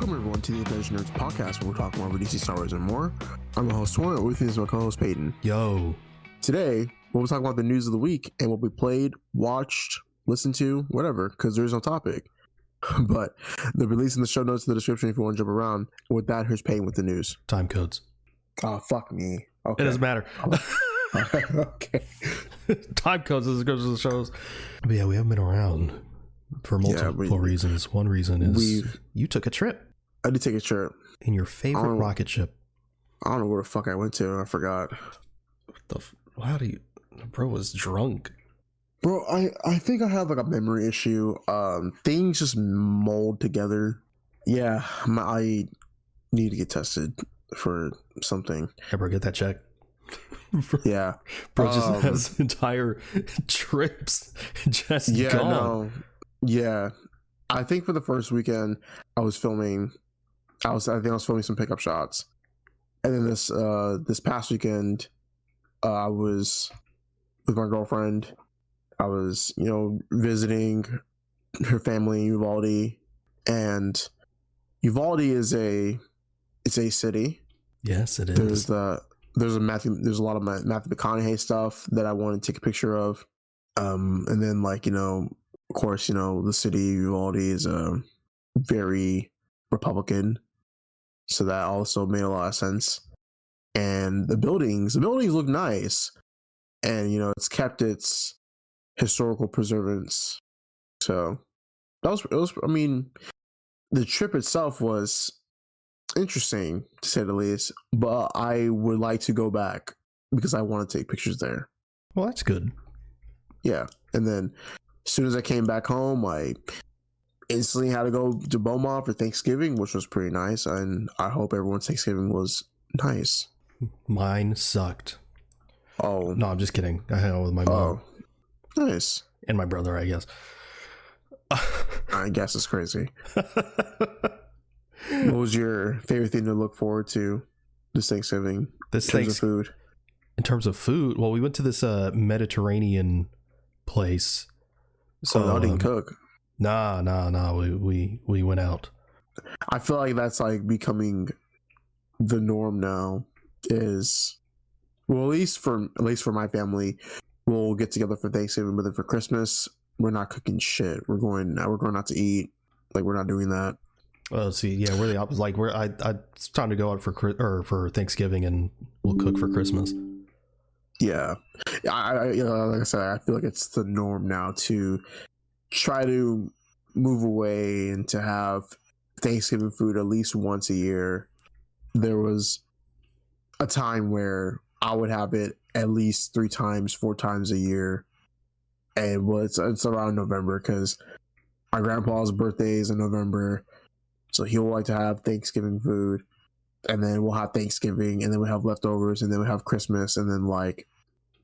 Welcome everyone to the Avengenerds podcast, where we're talking more about DC, Star Wars, and more. I'm the host Tauren, with me is my co-host Peyton. Yo. Today, we'll be talking about the news of the week and what we played, watched, listened to, whatever, because there's no topic. But they'll be releasing the show notes in the description if you want to jump around. And with that, here's Peyton with the news. Time codes. Oh, fuck me. Okay. It doesn't matter. Okay. Time codes as it goes to the shows. But yeah, we haven't been around for multiple reasons. One reason is you took a trip. I did take a trip. In your favorite rocket ship. I don't know where the fuck I went to. I forgot. How do you... Bro was drunk. Bro, I think I have like a memory issue. Things just mold together. Yeah, I need to get tested for something. Hey, bro, get that check. Yeah. Bro just has entire trips just gone. No. Yeah. I think for the first weekend I was filming some pickup shots. And then this past weekend I was with my girlfriend. I was, visiting her family in Uvalde, and Uvalde is a city. Yes, it is. There's a lot of Matthew McConaughey stuff that I want to take a picture of. And then of course, the city of Uvalde is very Republican, so that also made a lot of sense. And the buildings look nice, and it's kept its historical preservance. So it was. I mean, the trip itself was interesting to say the least, but I would like to go back because I want to take pictures there. Well, that's good. Yeah, and then as soon as I came back home, I instantly had to go to Beaumont for Thanksgiving, which was pretty nice, and I hope everyone's Thanksgiving was nice. Mine sucked. Oh no, I'm just kidding. I hung out with my mom. Oh, nice. And my brother, I guess. I guess it's crazy. What was your favorite thing to look forward to this Thanksgiving? In terms of food? In terms of food, well, we went to this Mediterranean place. So I didn't cook. Nah. We went out. I feel like that's like becoming the norm now. At least for my family, we'll get together for Thanksgiving, but then for Christmas, we're not cooking shit. We're going out to eat. Like, we're not doing that. Oh, see, yeah, we're the opposite. Like, it's time to go out for Thanksgiving, and we'll cook for Christmas. Yeah, like I said, I feel like it's the norm now to try to move away and to have Thanksgiving food at least once a year. There was a time where I would have it at least 3 times, 4 times a year, and it's around November because my grandpa's birthday is in November. So he'll like to have Thanksgiving food, and then we'll have Thanksgiving, and then we have leftovers, and then we have Christmas, and then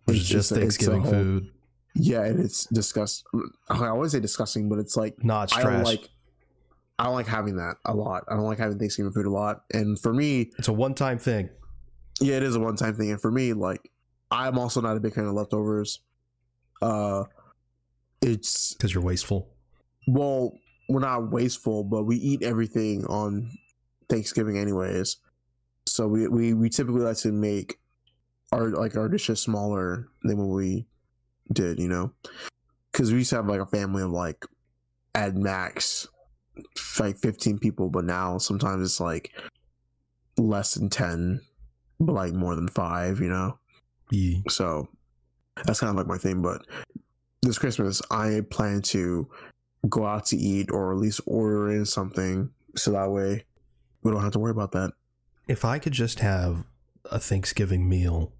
it's just Thanksgiving food. Yeah, and it's disgusting. I wouldn't say disgusting, but it's like not trash. I don't like having that a lot. I don't like having Thanksgiving food a lot, and for me, it's a one-time thing. Yeah, it is a one-time thing, and for me, I'm also not a big fan of leftovers. It's because you're wasteful. Well, we're not wasteful, but we eat everything on Thanksgiving anyways. So we typically like to make our dishes smaller than what we did, because we used to have a family of at max 15 people, but now sometimes it's less than 10, but more than 5, Yeah. So that's kind of my thing. But this Christmas, I plan to go out to eat, or at least order in something, so that way we don't have to worry about that. If I could just have a Thanksgiving meal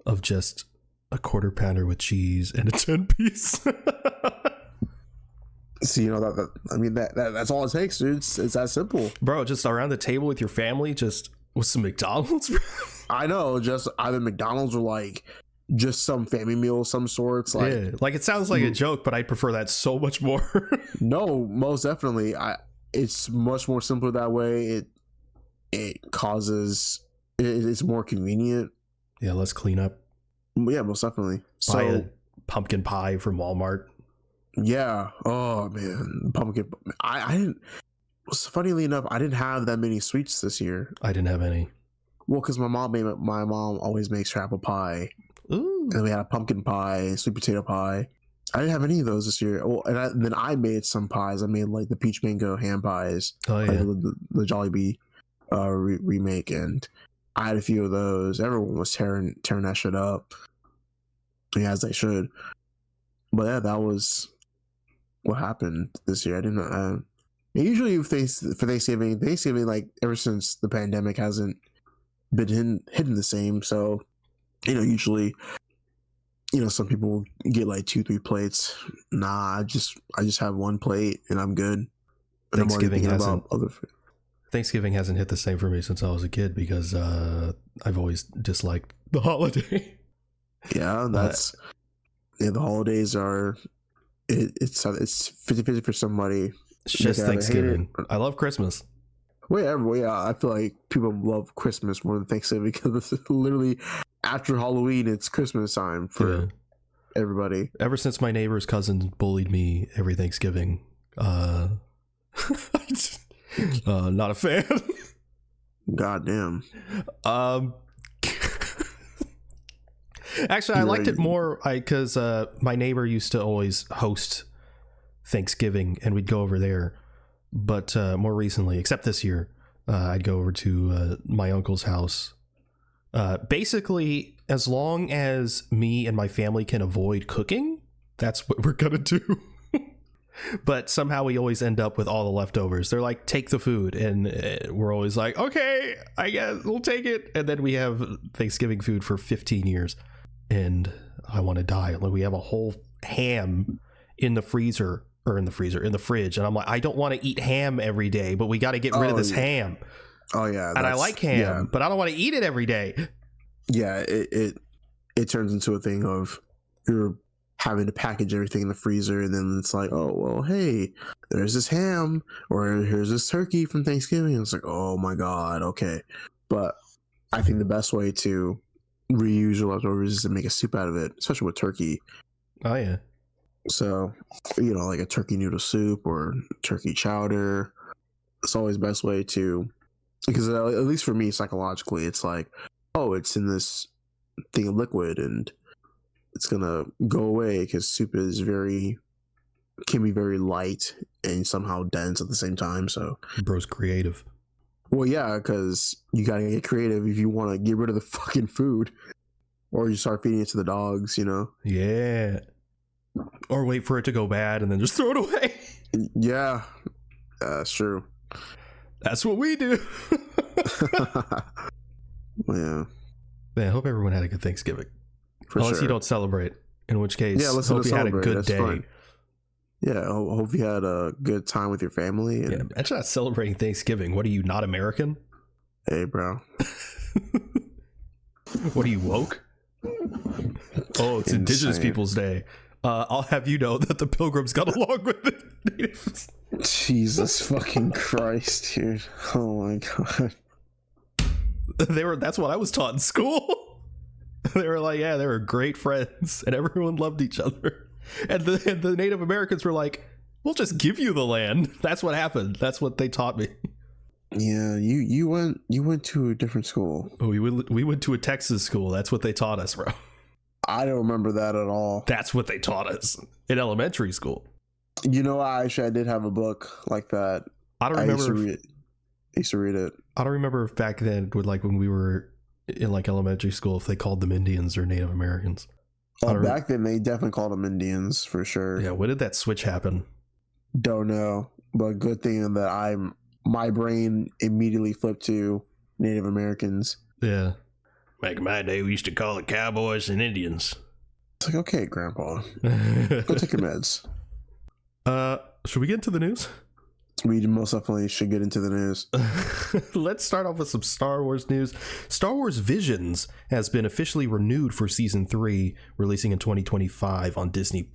of just a quarter pounder with cheese and a 10-piece. See, that's all it takes, dude. It's that simple, bro. Just around the table with your family, just with some McDonald's, bro. I know, just either McDonald's or just some family meal of some sorts. It sounds like a joke, but I prefer that so much more. No, most definitely. It's much more simpler that way. It's more convenient. Yeah, let's clean up. Yeah, most definitely. Buy a pumpkin pie from Walmart. Yeah. Oh man, pumpkin. I didn't. funnily enough, I didn't have that many sweets this year. I didn't have any. Well, because my mom always makes her apple pie. Ooh. And we had a pumpkin pie, sweet potato pie. I didn't have any of those this year. Well, and then I made some pies. I made like the peach mango ham pies. Oh yeah, like the Jollibee remake, and I had a few of those. Everyone was tearing that shit up, yeah, as they should. But yeah, that was what happened this year. I didn't. Usually, for Thanksgiving, like ever since the pandemic hasn't been hidden the same. So, usually, some people get like 2-3 plates. Nah, I just have one plate and I'm good. And Thanksgiving hasn't hit the same for me since I was a kid because I've always disliked the holiday. Yeah, the holidays are it's 50-50 for somebody. It's just Thanksgiving. I love Christmas. Well, yeah, I feel like people love Christmas more than Thanksgiving because it's literally after Halloween, it's Christmas time for everybody. Ever since my neighbor's cousin bullied me every Thanksgiving, not a fan. Goddamn. Actually, I liked it more because my neighbor used to always host Thanksgiving and we'd go over there. But more recently, except this year, I'd go over to my uncle's house. Basically, as long as me and my family can avoid cooking, that's what we're going to do. But somehow we always end up with all the leftovers. They're like, take the food. And we're always like, okay, I guess we'll take it. And then we have Thanksgiving food for 15 years. And I want to die. Like, we have a whole ham in the freezer. Or in the fridge, and I'm like, I don't want to eat ham every day, but we got to get rid of this ham. Oh yeah, and I like ham, but I don't want to eat it every day. Yeah, it turns into a thing of you're having to package everything in the freezer, and then it's like, oh well, hey, there's this ham, or here's this turkey from Thanksgiving. And it's like, oh my god, okay. But I think the best way to reuse your leftovers is to make a soup out of it, especially with turkey. Oh yeah. So, like a turkey noodle soup or turkey chowder. It's always the best way to, because at least for me, psychologically, it's like, oh, it's in this thing of liquid and it's going to go away because soup can be very light and somehow dense at the same time. So, bro's creative. Well, yeah, because you got to get creative if you want to get rid of the fucking food or you start feeding it to the dogs, Yeah. Or wait for it to go bad and then just throw it away. Yeah, that's true. That's what we do. Yeah. Man, I hope everyone had a good Thanksgiving. Unless you don't celebrate, in which case, hope you had a good that's day. Fine. Yeah, I hope you had a good time with your family. Yeah, I'm not celebrating Thanksgiving. What are you, not American? Hey, bro. What are you, woke? Oh, it's Indigenous Peoples Day. I'll have you know that the Pilgrims got along with the natives. Jesus fucking Christ, dude. Oh my god. That's what I was taught in school. They were like, yeah, they were great friends and everyone loved each other. And the Native Americans were like, we'll just give you the land. That's what happened. That's what they taught me. Yeah, you went to a different school. We went to a Texas school. That's what they taught us, bro. I don't remember that at all. That's what they taught us in elementary school. I did have a book like that. I don't remember. I used to read it. I don't remember if back then, when we were in like elementary school, if they called them Indians or Native Americans. Back then, they definitely called them Indians for sure. Yeah, when did that switch happen? Don't know, but good thing that my brain immediately flipped to Native Americans. Yeah. Back in my day, we used to call it cowboys and Indians. It's like, okay, Grandpa, go take your meds. Should we get into the news? We most definitely should get into the news. Let's start off with some Star Wars news. Star Wars Visions has been officially renewed for season 3, releasing in 2025 on Disney+.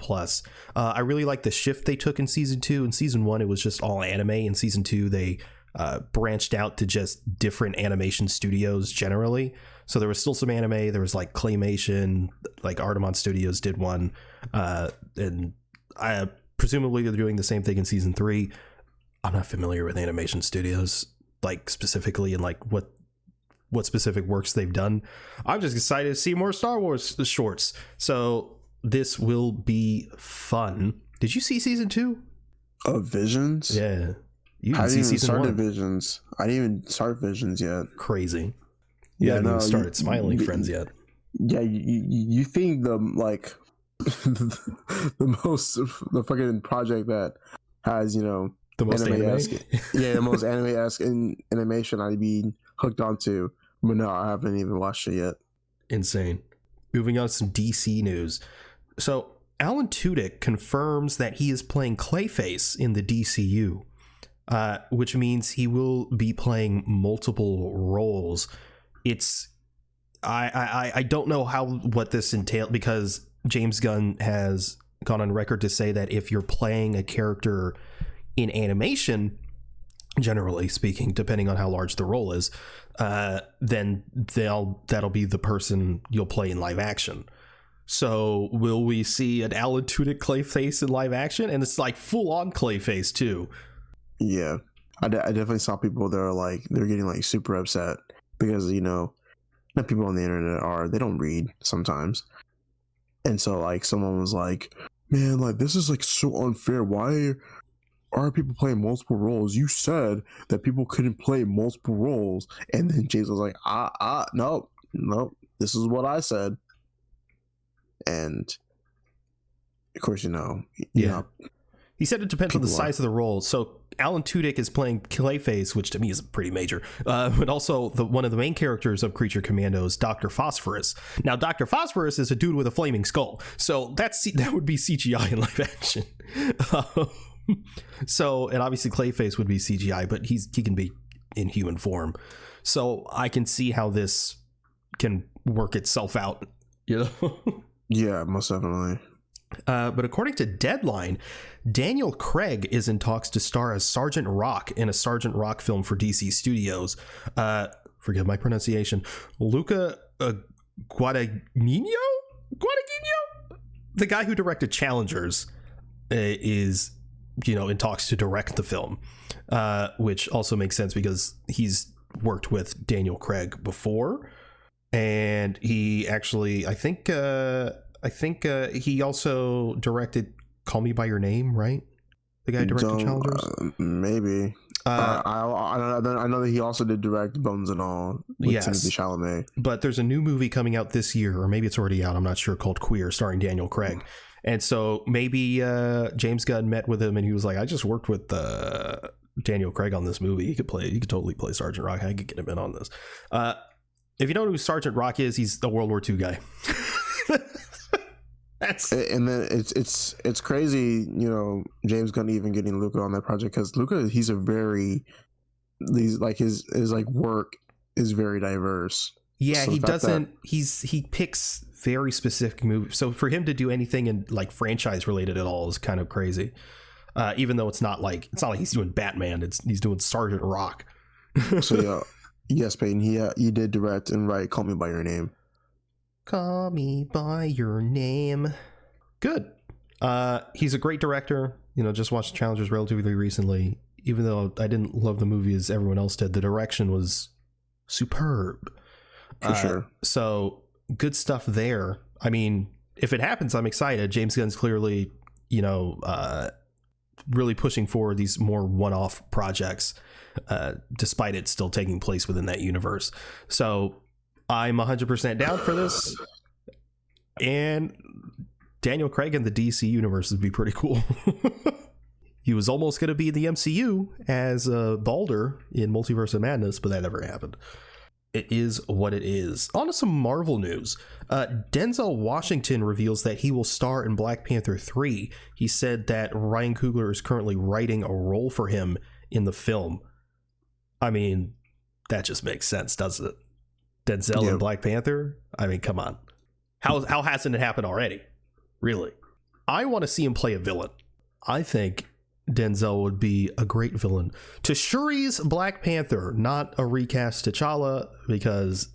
I really like the shift they took in season 2. In season 1, it was just all anime. In season 2, they branched out to just different animation studios generally. So there was still some anime. There was like claymation, like Artemon Studios did one. And presumably they're doing the same thing in season 3. I'm not familiar with animation studios, like specifically, and like what specific works they've done. I'm just excited to see more Star Wars shorts. So this will be fun. Did you see season 2 of Visions? Yeah, you I didn't see season 1. Visions. I didn't even start Visions yet. Crazy. You haven't even started Smiling Friends yet. Yeah, you think the like the fucking project that has, you know, the most anime? Yeah, the most anime-esque in animation I'd be hooked onto, but no, I haven't even watched it yet. Insane. Moving on to some DC news. So Alan Tudyk confirms that he is playing Clayface in the DCU, which means he will be playing multiple roles. It's I don't know what this entails, because James Gunn has gone on record to say that if you're playing a character in animation, generally speaking, depending on how large the role is, then that'll be the person you'll play in live action. So will we see an Alan Tudyk Clayface in live action? And it's like full on Clayface too. Yeah, I definitely saw people that are like, they're getting like super upset because, you know, not people on the internet they don't read sometimes. And so like someone was like, man, like this is like so unfair. Why are people playing multiple roles? You said that people couldn't play multiple roles. And then James was like, no, this is what I said. And of course, you know, he said it depends on the size of the role. So Alan Tudyk is playing Clayface, which to me is pretty major, but also one of the main characters of Creature Commandos, Dr. Phosphorus. Now, Dr. Phosphorus is a dude with a flaming skull, so that would be CGI in live action. So, and obviously Clayface would be CGI, but he can be in human form. So I can see how this can work itself out, you know? Yeah, most definitely. But according to Deadline, Daniel Craig is in talks to star as Sergeant Rock in a Sergeant Rock film for DC Studios. Forgive my pronunciation. Luca Guadagnino? The guy who directed Challengers is, you know, in talks to direct the film, which also makes sense because he's worked with Daniel Craig before. And he actually, I think he also directed Call Me By Your Name, right? The guy who directed Challengers? Maybe. I know that he also did direct Bones and All with Timothée Chalamet. But there's a new movie coming out this year, or maybe it's already out, I'm not sure, called Queer, starring Daniel Craig. And so maybe James Gunn met with him and he was like, I just worked with Daniel Craig on this movie. He could totally play Sergeant Rock. I could get him in on this. If you know who Sergeant Rock is, he's the World War II guy. And then it's crazy, you know, James Gunn even getting Luca on that project, because Luca, his work is very diverse. Yeah, so he picks very specific movies. So for him to do anything in like franchise related at all is kind of crazy. Even though it's not like he's doing Batman, he's doing Sergeant Rock. So yeah, yes, Peyton, he did direct and write Call Me By Your Name. Call Me By Your Name. Good. He's a great director. You know, just watched Challengers relatively recently. Even though I didn't love the movie as everyone else did, the direction was superb. For sure. So good stuff there. I mean, if it happens, I'm excited. James Gunn's clearly, you know, really pushing forward these more one-off projects, despite it still taking place within that universe. So I'm 100% down for this. And Daniel Craig in the DC universe would be pretty cool. He was almost going to be in the MCU as Balder in Multiverse of Madness, but that never happened. It is what it is. On to some Marvel news. Denzel Washington reveals that he will star in Black Panther 3. He said that Ryan Coogler is currently writing a role for him in the film. I mean, that just makes sense, doesn't it? Denzel in Black Panther? I mean, come on. How hasn't it happened already? Really? I want to see him play a villain. I think Denzel would be a great villain to Shuri's Black Panther, not a recast T'Challa, because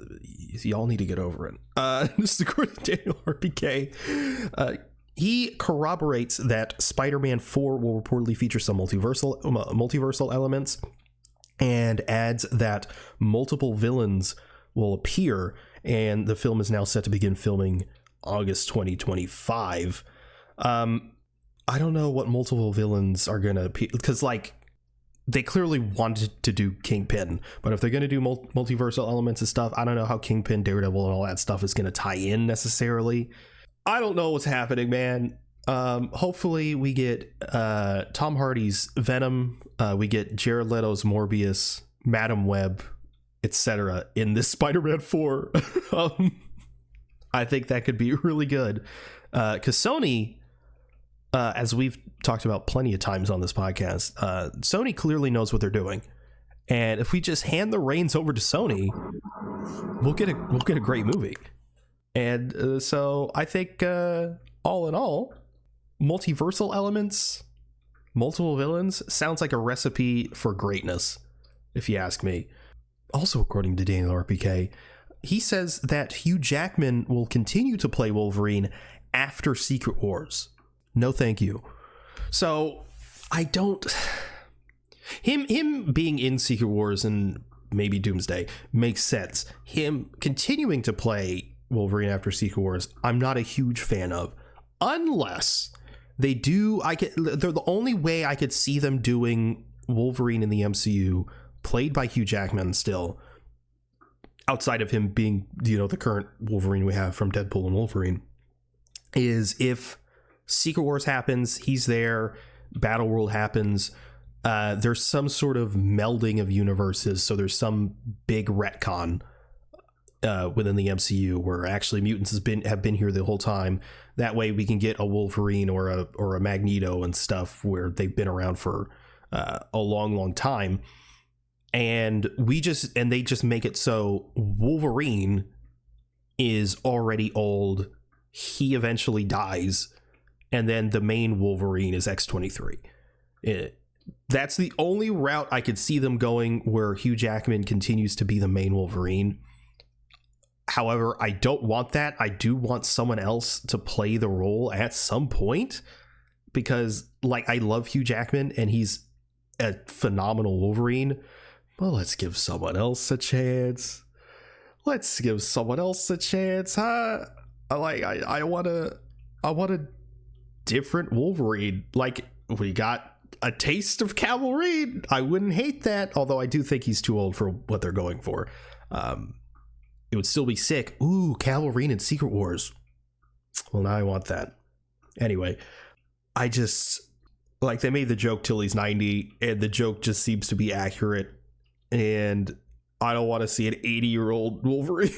y'all need to get over it. This is according to Daniel RPK. he corroborates that Spider-Man 4 will reportedly feature some multiversal elements, and adds that multiple villains will appear, and the film is now set to begin filming August 2025. I don't know what multiple villains are gonna appear, because like they clearly wanted to do Kingpin, but if they're gonna do multiversal elements and stuff, I don't know how Kingpin, Daredevil, and all that stuff is gonna tie in necessarily. I don't know what's happening, man. Hopefully we get Tom Hardy's Venom, we get Jared Leto's Morbius, Madam Web, etc. in this Spider-Man 4. I think that could be really good, because Sony, as we've talked about plenty of times on this podcast, Sony clearly knows what they're doing, and if we just hand the reins over to Sony, we'll get a great movie. And so I think all in all, multiversal elements, multiple villains sounds like a recipe for greatness, if you ask me. Also, according to Daniel RPK, he says that Hugh Jackman will continue to play Wolverine after Secret Wars. No, thank you. So I don't. Him being in Secret Wars and maybe Doomsday makes sense. Him continuing to play Wolverine after Secret Wars, I'm not a huge fan of, unless they do. They're the only way I could see them doing Wolverine in the MCU, played by Hugh Jackman still, outside of him being, the current Wolverine we have from Deadpool and Wolverine, is if Secret Wars happens, he's there, Battle World happens, there's some sort of melding of universes, so there's some big retcon within the MCU where actually mutants have been here the whole time. That way we can get a Wolverine or a Magneto and stuff where they've been around for a long time, and they just make it so Wolverine is already old, he eventually dies, and then the main Wolverine is X-23. That's the only route I could see them going, where Hugh Jackman continues to be the main Wolverine. However, I don't want that. I do want someone else to play the role at some point, because I love Hugh Jackman and he's a phenomenal Wolverine. Well, let's give someone else a chance. I want a different Wolverine. Like, we got a taste of Cavalry. I wouldn't hate that, although I do think he's too old for what they're going for. It would still be sick. Ooh, Cavalry in Secret Wars. Well, now I want that. Anyway, I just, they made the joke till he's 90, and the joke just seems to be accurate, and I don't want to see an 80-year-old Wolverine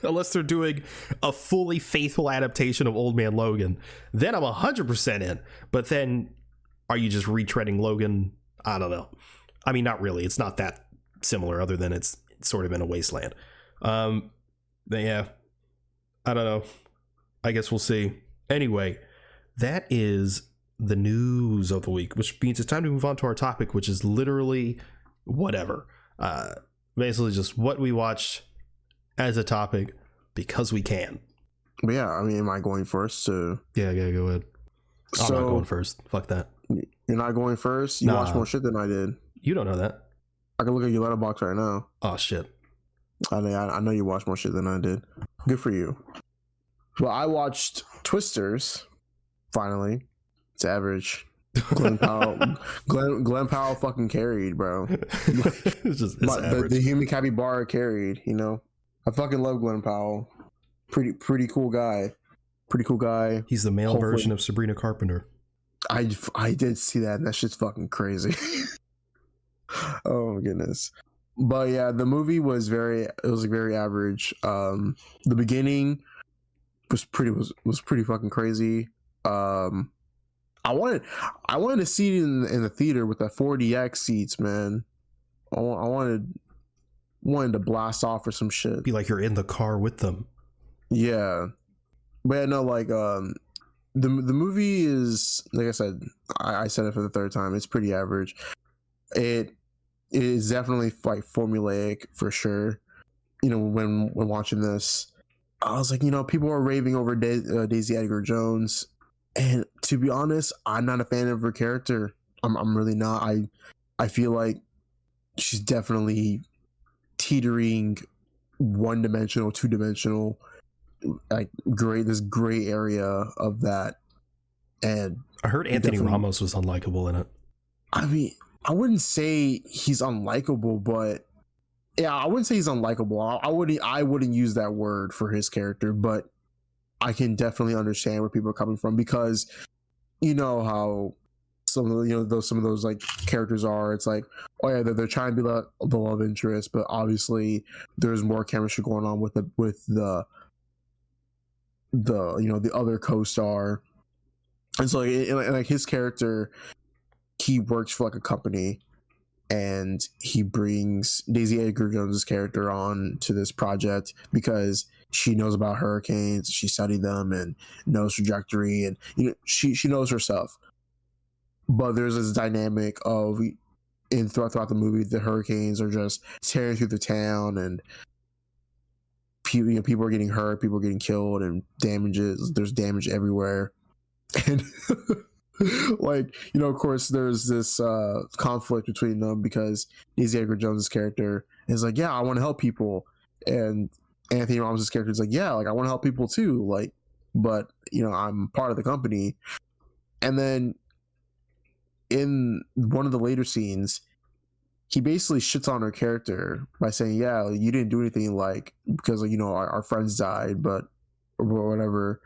unless they're doing a fully faithful adaptation of Old Man Logan. Then I'm 100% in. But then, are you just retreading Logan? I don't know. I mean, not really. It's not that similar, other than it's sort of in a wasteland. But yeah, I don't know. I guess we'll see. Anyway, that is the news of the week, which means it's time to move on to our topic, which is literally whatever. Basically just what we watched as a topic because we can. But yeah, I mean, am I going first? Yeah, go ahead. I'm not going first. Fuck that. You're not going first? You watched more shit than I did. You don't know that. I can look at your letterbox right now. Oh, shit. I know you watched more shit than I did. Good for you. Well, I watched Twisters, finally. It's average. Glenn Powell fucking carried, bro. The human capybara carried, I fucking love Glenn Powell. Pretty cool guy. He's the male version of Sabrina Carpenter. I did see that, and that shit's fucking crazy. Oh my goodness. But yeah, the movie was very average. The beginning was pretty fucking crazy. I wanted to see it in the theater with the 4DX seats, man. I wanted to blast off or some shit. Be like you're in the car with them. Yeah, but yeah, no, the movie is, like I said, I said it for the third time. It's pretty average. It is definitely formulaic for sure. When watching this, I was like, people are raving over Daisy Edgar Jones. And to be honest, I'm not a fan of her character. I'm really not. I feel like she's definitely teetering one-dimensional, two-dimensional, like this gray area of that. And I heard Anthony Ramos was unlikable in it. I mean, I wouldn't say he's unlikable, but yeah, I wouldn't say he's unlikable. I wouldn't use that word for his character, but I can definitely understand where people are coming from, because you know how some of those like characters are. It's like, oh yeah, they're trying to be like the love interest, but obviously there's more chemistry going on with the the other co-star. And so like his character, he works for like a company, and he brings Daisy Edgar Jones's character on to this project because she knows about hurricanes, she studied them and knows trajectory, and she knows her stuff. But there's this dynamic of throughout the movie, the hurricanes are just tearing through the town, and people are getting hurt, people are getting killed, and there's damage everywhere. And like, of course there's this conflict between them, because Daisy Edgar Jones's character is like, yeah, I want to help people, and Anthony Ramos' character is like, yeah, like I want to help people too, like, but I'm part of the company. And then in one of the later scenes, he basically shits on her character by saying, yeah, you didn't do anything, like, because our friends died, but or whatever.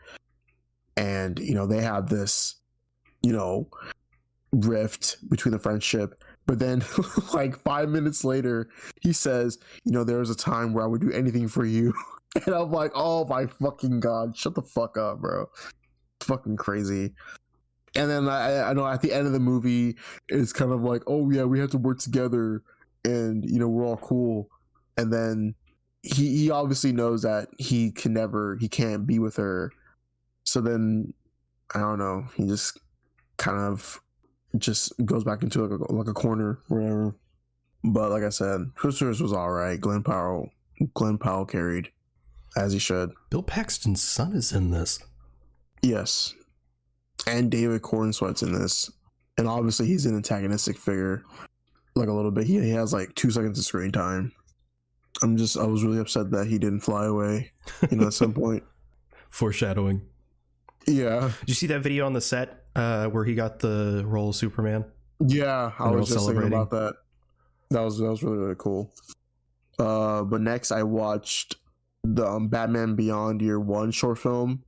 And they have this rift between the friendship. But then like 5 minutes later, he says, there was a time where I would do anything for you. And I'm like, oh my fucking God, shut the fuck up, bro. It's fucking crazy. And then I know at the end of the movie, it's kind of like, oh yeah, we have to work together, and we're all cool. And then he obviously knows that he can't be with her. So then I don't know, he just kind of just goes back into like a corner, wherever. But like I said, Hoosiers was all right. Glenn Powell carried, as he should. Bill Paxton's son is in this. Yes. And David Cornsweet's in this. And obviously he's an antagonistic figure, like a little bit. He has like 2 seconds of screen time. I was really upset that he didn't fly away, at some point. Foreshadowing. Yeah. Did you see that video on the set where he got the role of Superman? Yeah, I was just thinking about that. That was really, really cool. But next I watched the Batman Beyond Year One short film.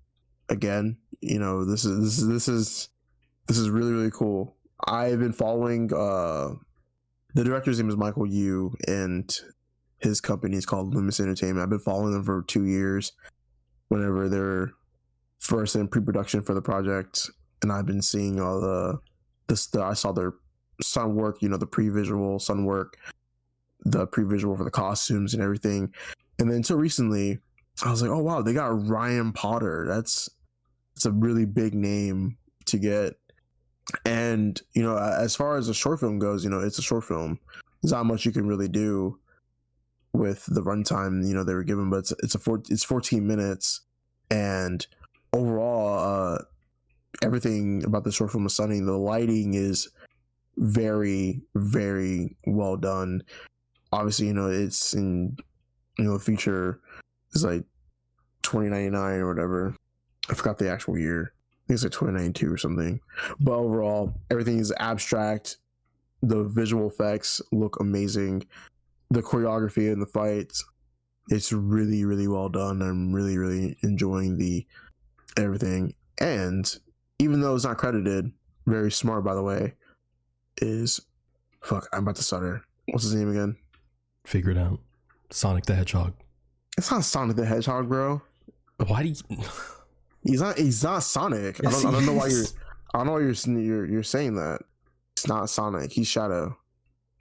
Again, this is really, really cool. I've been following the director's name is Michael Hugh, and his company is called Loomis Entertainment. I've been following them for 2 years whenever they're first in pre-production for the project, and I've been seeing all I saw their sun work, the pre-visual sun work, the pre-visual for the costumes and everything. And then until recently, I was like, oh wow, they got Ryan Potter. It's a really big name to get. And as far as a short film goes, it's a short film. There's not much you can really do with the runtime they were given, but it's 14 minutes, and overall everything about the short film is stunning. The lighting is very, very well done. Obviously, it's in the feature is like $20.99 or whatever. I forgot the actual year. I think it's like 2092 or something. But overall, everything is abstract. The visual effects look amazing. The choreography and the fights, it's really, really well done. I'm really, really enjoying everything. And even though it's not credited, very smart, by the way, I'm about to stutter. What's his name again? Figure it out. Sonic the Hedgehog. It's not Sonic the Hedgehog, bro. Why do you... He's not Sonic. Yes, I don't know why you're saying that. It's not Sonic. He's Shadow.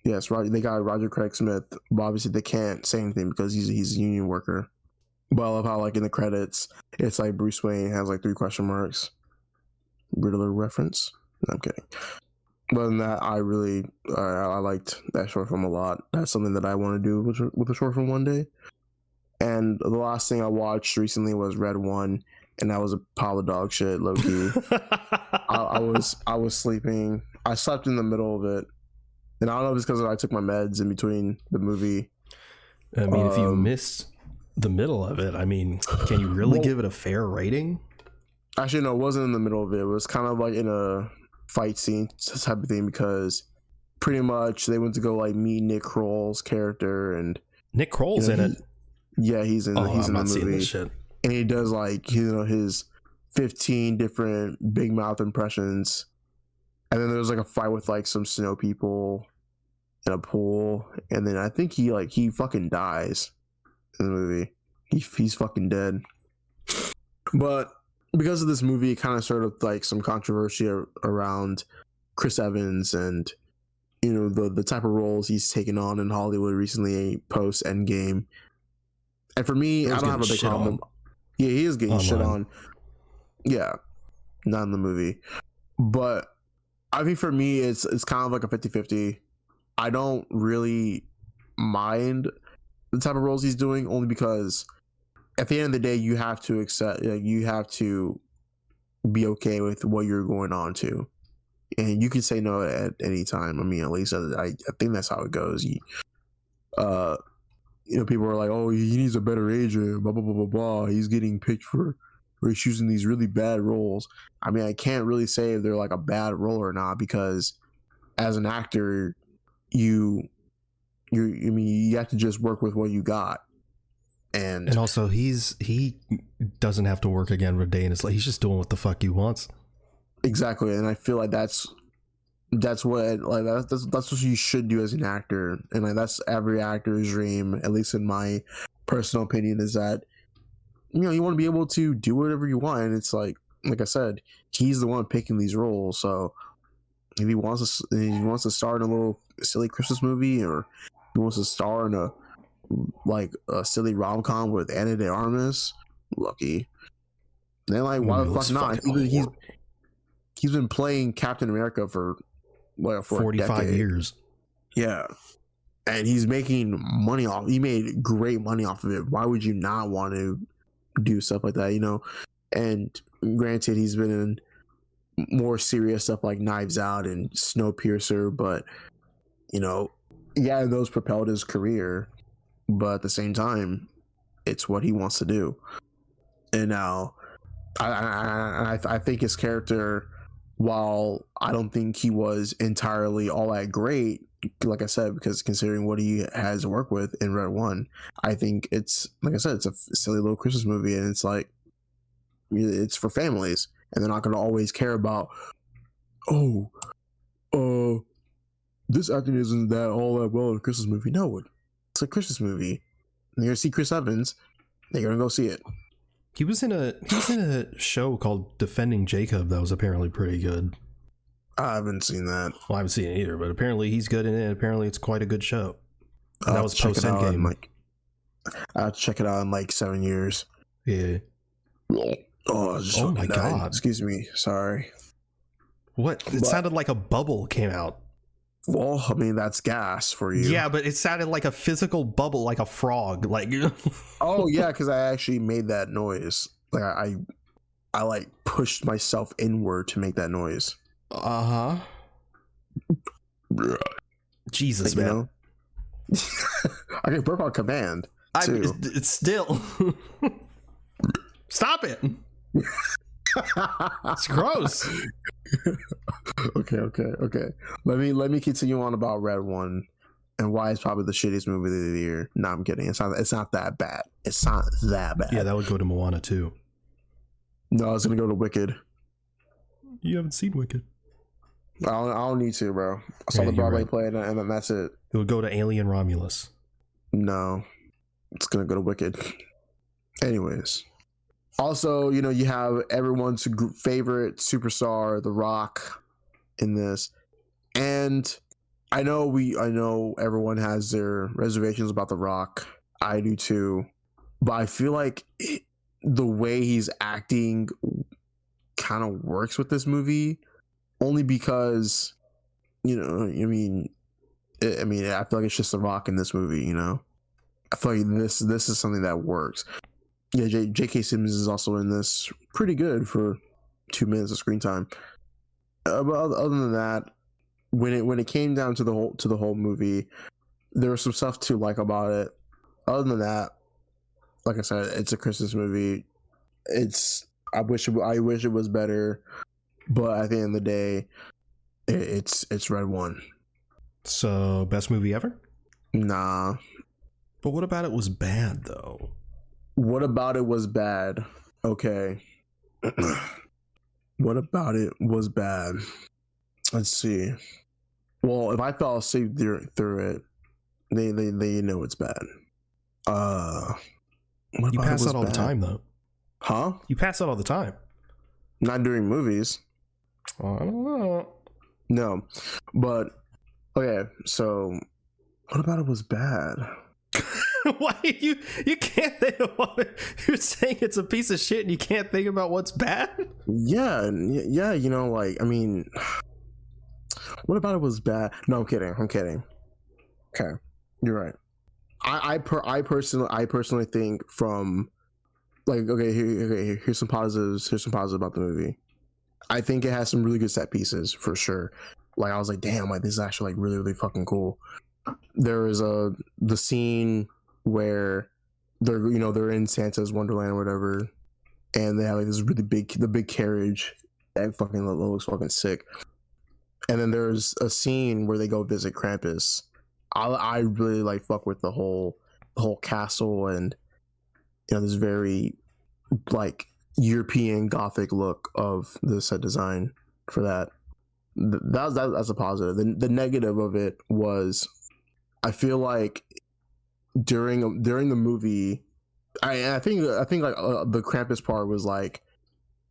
Yes, they got Roger Craig Smith, but obviously they can't say anything because he's a union worker. But I love how, like, in the credits, it's like Bruce Wayne has like 3 question marks. Riddler reference? No, I'm kidding. But than that, I liked that short film a lot. That's something that I want to do with a short film one day. And the last thing I watched recently was Red One, and that was a pile of dog shit, low key. I was sleeping. I slept in the middle of it, and I don't know if it's because I took my meds in between the movie. I mean, if you missed the middle of it, I mean, can you really give it a fair rating? Actually, no, it wasn't in the middle of it. It was kind of like in a fight scene type of thing, because pretty much they went to go like meet Nick Kroll's character, and Nick Kroll's in it. Yeah, he's in the movie. This shit. And he does like his 15 different big mouth impressions, and then there's like a fight with like some snow people in a pool, and then I think he fucking dies in the movie. He's fucking dead. But because of this movie, it kind of started like some controversy around Chris Evans and the type of roles he's taken on in Hollywood recently post Endgame. And for me, I don't have a big problem. Yeah, he is getting shit on. Yeah, not in the movie. But I think for me, it's kind of like a 50-50. I don't really mind the type of roles he's doing, only because at the end of the day, you have to accept, you have to be okay with what you're going on to. And you can say no at any time. I mean, at least I think that's how it goes. People are like, oh, he needs a better agent, blah, blah, blah, blah, blah. He's getting picked for he's choosing these really bad roles. I mean, I can't really say if they're like a bad role or not, because as an actor, you have to just work with what you got. And also he doesn't have to work again for a day in his life. He's just doing what the fuck he wants. Exactly. And I feel like that's what you should do as an actor, and like that's every actor's dream, at least in my personal opinion, is that you want to be able to do whatever you want. And it's like I said, he's the one picking these roles, so if he wants to star in a little silly Christmas movie, or he wants to star in a silly rom-com with Ana de Armas, lucky. And then why the fuck not? He's been playing Captain America for 45 years. Yeah. And he's making money off. He made great money off of it. Why would you not want to do stuff like that, And granted, he's been in more serious stuff like Knives Out and Snowpiercer, but those propelled his career. But at the same time, it's what he wants to do. And now I think his character, while I don't think he was entirely all that great, like I said, because considering what he has worked with in Red One, I think it's, like I said, it's a silly little Christmas movie, and it's like, it's for families, and they're not going to always care about, this acting isn't that all that well in a Christmas movie. No, it's a Christmas movie. And you're going to see Chris Evans, they're going to go see it. He was in a show called Defending Jacob that was apparently pretty good. I haven't seen that. Well, I haven't seen it either, but apparently he's good in it. Apparently it's quite a good show. And that was post Endgame. I have to check it out in 7 years. Yeah. Oh my God. Excuse me. Sorry. What? It sounded like a bubble came out. Well, I mean, that's gas for you. Yeah, but it sounded like a physical bubble, like a frog. Oh yeah, because I actually made that noise. I pushed myself inward to make that noise. Jesus, man. I can burp on command. It's still. Stop it. It's gross. Okay. Let me continue on about Red One and why it's probably the shittiest movie of the year. No, I'm kidding. It's not that bad. It's not that bad. Yeah, that would go to Moana too. No, I was gonna go to Wicked. You haven't seen Wicked. I don't need to, bro. I saw the Broadway play, and then that's it. It would go to Alien Romulus. No, it's gonna go to Wicked. Anyways. Also, you have everyone's favorite superstar, The Rock, in this. And I know everyone has their reservations about The Rock. I do too. But I feel like the way he's acting kind of works with this movie, only because, I feel like it's just The Rock in this movie, I feel like this is something that works. Yeah, J.K. Simmons is also in this pretty good for 2 minutes of screen time. But other than that, when it came down to the whole movie, there was some stuff to like about it. Other than that, like I said, it's a Christmas movie. I wish it was better, but at the end of the day, it's Red One. So, best movie ever? Nah. But what about it was bad, though? What about it was bad? Okay. What about it was bad? Let's see. Well, if I fell asleep through it, they know it's bad. You pass out all the time, though. Huh? You pass out all the time. Not during movies. I don't know. No. But, okay, so what about it was bad? Why you can't think of what you're saying? It's a piece of shit and you can't think about what's bad? Yeah, you know, like, I mean, what about it was bad? No, I'm kidding. Okay, you're right. I personally think from, like, okay, here's some positives about the movie. I think it has some really good set pieces for sure. Like, I was like, damn, like, this is actually like really, really fucking cool. There is the scene where they're in Santa's Wonderland or whatever, and they have like this really big carriage that fucking looks fucking sick. And then there's a scene where they go visit Krampus. I really like fuck with the whole castle, and this very like European Gothic look of the set design for that. That's a positive. The negative of it was, I feel like during the movie, I think like the Krampus part was like,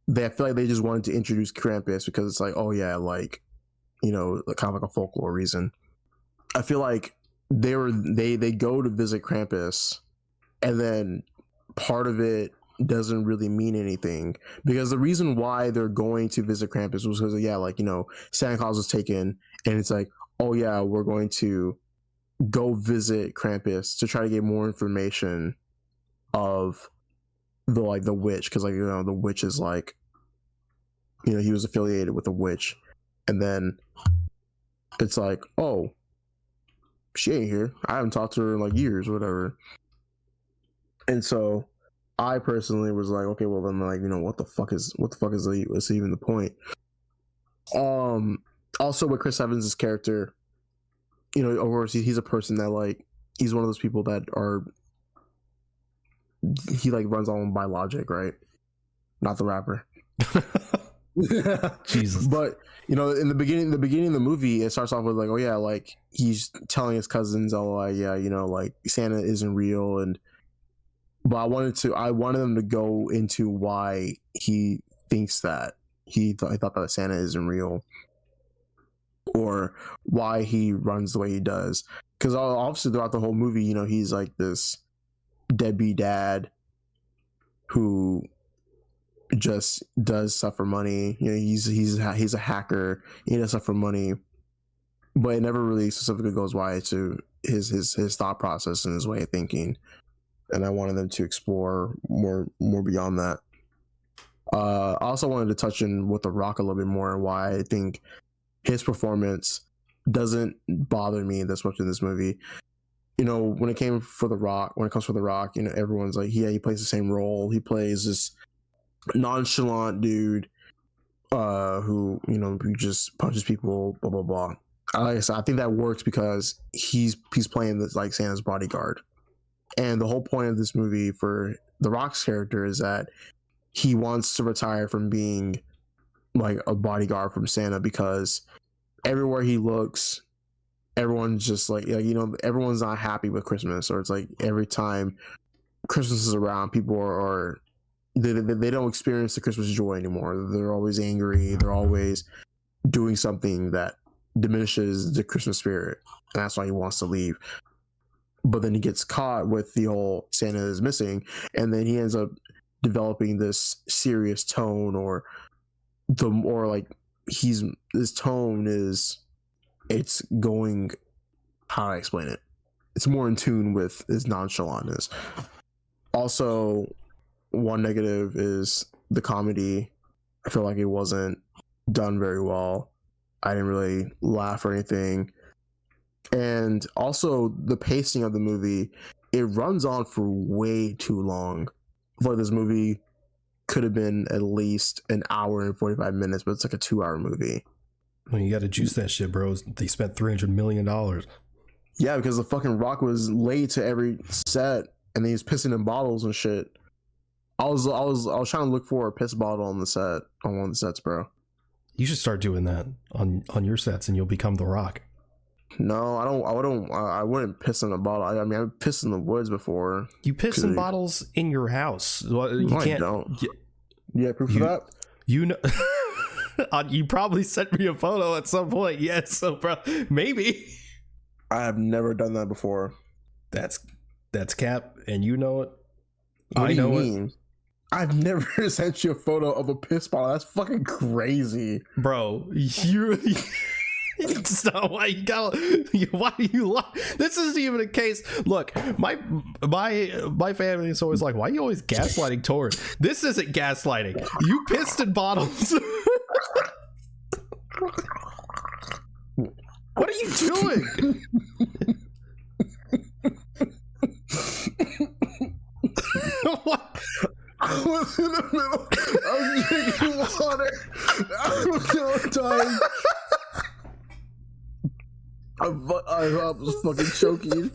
I feel like they just wanted to introduce Krampus because it's like, oh yeah, like, kind of like a folklore reason. I feel like they go to visit Krampus, and then part of it doesn't really mean anything, because the reason why they're going to visit Krampus was because, yeah, like, Santa Claus was taken, and it's like, oh yeah, we're going to go visit Krampus to try to get more information of the witch, because the witch is like, he was affiliated with a witch, and then it's like, oh, she ain't here. I haven't talked to her in like years or whatever. And so I personally was like, okay, well then, like, what the fuck is even the point? Also with Chris Evans' character, of course he's a person that, like, he's one of those people that he like runs on by logic, right? Not the rapper. Jesus. But in the beginning of the movie, it starts off with like, oh yeah, like, he's telling his cousins, oh yeah, like, Santa isn't real, but I wanted them to go into why he thinks that he thought that Santa isn't real, or why he runs the way he does. Because obviously throughout the whole movie, he's like this deadbeat dad who just does stuff for money. He's a hacker. He does stuff for money, but it never really specifically goes why to his thought process and his way of thinking. And I wanted them to explore more beyond that. I also wanted to touch in with The Rock a little bit more, and why I think his performance doesn't bother me this much in this movie. When it comes for The Rock, everyone's like, yeah, he plays the same role. He plays this nonchalant dude who just punches people, blah blah blah. Like I said, I think that works because he's playing this like Santa's bodyguard, and the whole point of this movie for The Rock's character is that he wants to retire from being like a bodyguard from Santa, because everywhere he looks, everyone's just like, everyone's not happy with Christmas, or it's like every time Christmas is around, people are they don't experience the Christmas joy anymore. They're always angry. They're always doing something that diminishes the Christmas spirit, and that's why he wants to leave. But then he gets caught with the whole Santa is missing, and then he ends up developing this serious tone, or his tone is, it's going, how do I explain it? it's more in tune with his nonchalantness. Also, one negative is the comedy. I feel like it wasn't done very well. I didn't really laugh or anything. And also the pacing of the movie, it runs on for way too long. I feel like this movie could have been at least an hour and 45 minutes, but it's like a 2-hour movie. Well, you got to juice that shit, bro. They spent $300 million. Yeah, because the fucking Rock was late to every set, and he was pissing in bottles and shit. I was trying to look for a piss bottle on one of the sets, bro. You should start doing that on your sets, and you'll become the Rock. No, I wouldn't piss in a bottle. I mean, I've pissed in the woods before. You piss in bottles in your house. You can't. I don't. Yeah, proof of that. You know, you probably sent me a photo at some point. Yes, so bro, maybe. I have never done that before. That's cap, and you know it. What do you mean? I've never sent you a photo of a piss bottle. That's fucking crazy, bro. It's not why you gotta. Why do you lie? This isn't even a case. Look, my family is always like, "Why are you always gaslighting Tauren?" This isn't gaslighting. You pissed in bottles. What are you doing? What? I was in the middle of drinking water. I was so dying. I was fucking choking.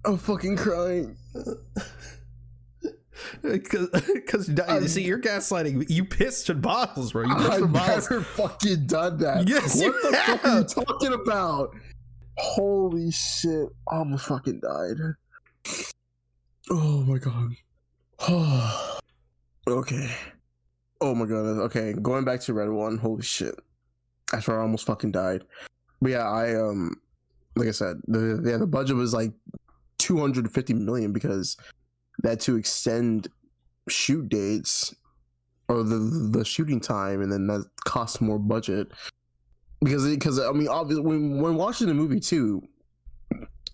I'm fucking crying. Because see, you're gaslighting. You pissed in bottles, bro. You pissed in bottles. I've never fucking done that. Yes, what you the have. fuck are you talking about? Holy shit! I almost fucking died. Oh my god. Okay. Oh my god. Okay, going back to Red One. Holy shit! That's where I almost fucking died. But yeah, like I said, the budget was like $250 million because they had to extend shoot dates or the shooting time, and then that cost more budget because I mean, obviously when watching the movie too,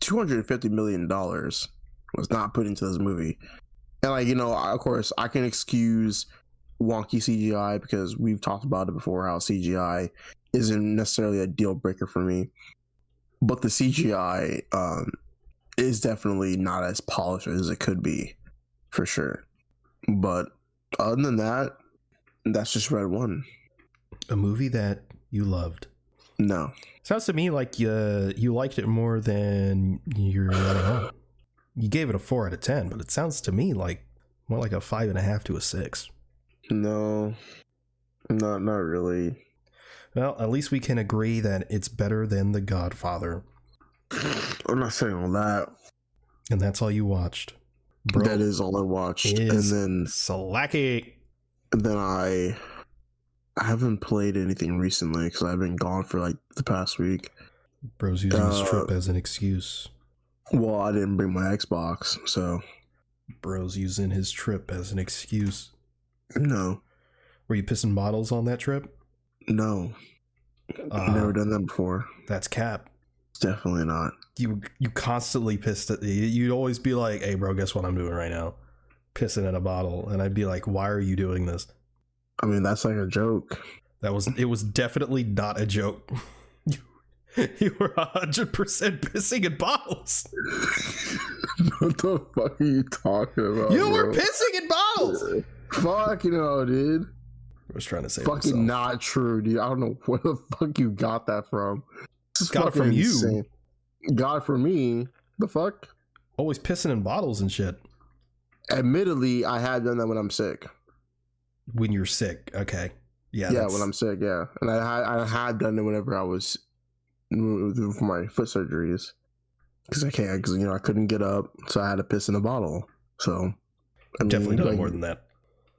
$250 million was not put into this movie, and like, you know, of course I can excuse wonky CGI because we've talked about it before how CGI isn't necessarily a deal breaker for me, but the CGI is definitely not as polished as it could be, for sure. But other than that, that's just Red One. A movie that you loved. No. Sounds to me like you liked it more than you're letting on. You gave it a 4 out of 10, but it sounds to me like more like a 5.5 to a 6. No, not really. Well, at least we can agree that it's better than The Godfather. I'm not saying all that. And that's all you watched. Bro, that is all I watched. And then slacky. And then I haven't played anything recently because I've been gone for like the past week. Bro's using his trip as an excuse. Well, I didn't bring my Xbox, so. Bro's using his trip as an excuse. No. Were you pissing bottles on that trip? No. I've never done that before. That's cap. Definitely not. You constantly pissed at. You'd always be like, "Hey, bro, guess what I'm doing right now? Pissing in a bottle." And I'd be like, "Why are you doing this?" I mean, that's like a joke. It was definitely not a joke. You were 100% pissing in bottles. What the fuck are you talking about? You were pissing in bottles. Fuck, you know, dude. I was trying to say fucking not true, dude. I don't know where the fuck you got that from. Got it from insane. You. Got it from me. The fuck? Always pissing in bottles and shit. Admittedly, I had done that when I'm sick. When you're sick, okay. Yeah, when I'm sick, yeah. And I had done it whenever I was for my foot surgeries. Because you know, I couldn't get up, so I had to piss in a bottle. So I've definitely done more than that.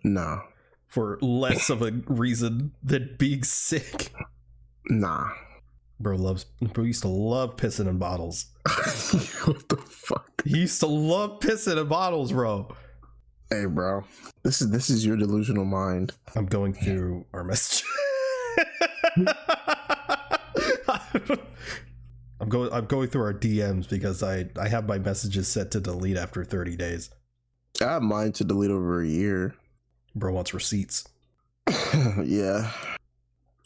Nah. For less of a reason than being sick. Nah. Bro used to love pissing in bottles. What the fuck? He used to love pissing in bottles, bro. Hey, bro. This is your delusional mind. I'm going through our message. I'm going through our DMs because I have my messages set to delete after 30 days. I have mine to delete over a year. Bro wants receipts. Yeah.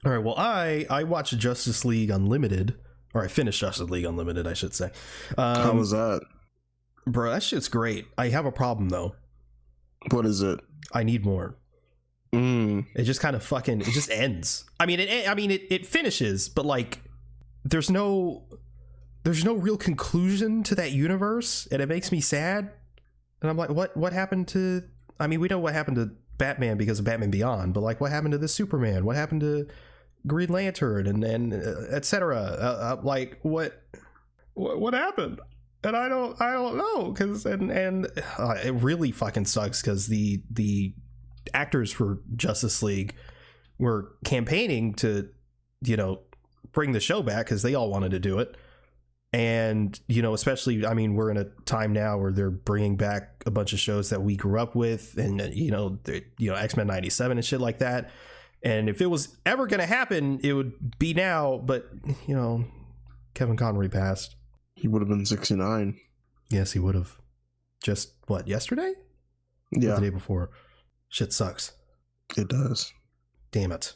All right. Well, I watched Justice League Unlimited, or I finished Justice League Unlimited, I should say. How was that? Bro, that shit's great. I have a problem though. What is it? I need more. It just kind of it just ends. I mean, it finishes, but like, there's no real conclusion to that universe, and it makes me sad. And I'm like, what happened to? I mean, we know what happened to Batman because of Batman Beyond, but like, what happened to the Superman? What happened to Green Lantern and etc. Like, what happened? And I don't know, because it really fucking sucks because the actors for Justice League were campaigning to, bring the show back because they all wanted to do it. And, especially, I mean, we're in a time now where they're bringing back a bunch of shows that we grew up with, and, X-Men 97 and shit like that. And if it was ever going to happen, it would be now. But, Kevin Conroy passed. He would have been 69. Yes, he would have. Just, yesterday? Yeah. Or the day before. Shit sucks. It does. Damn it.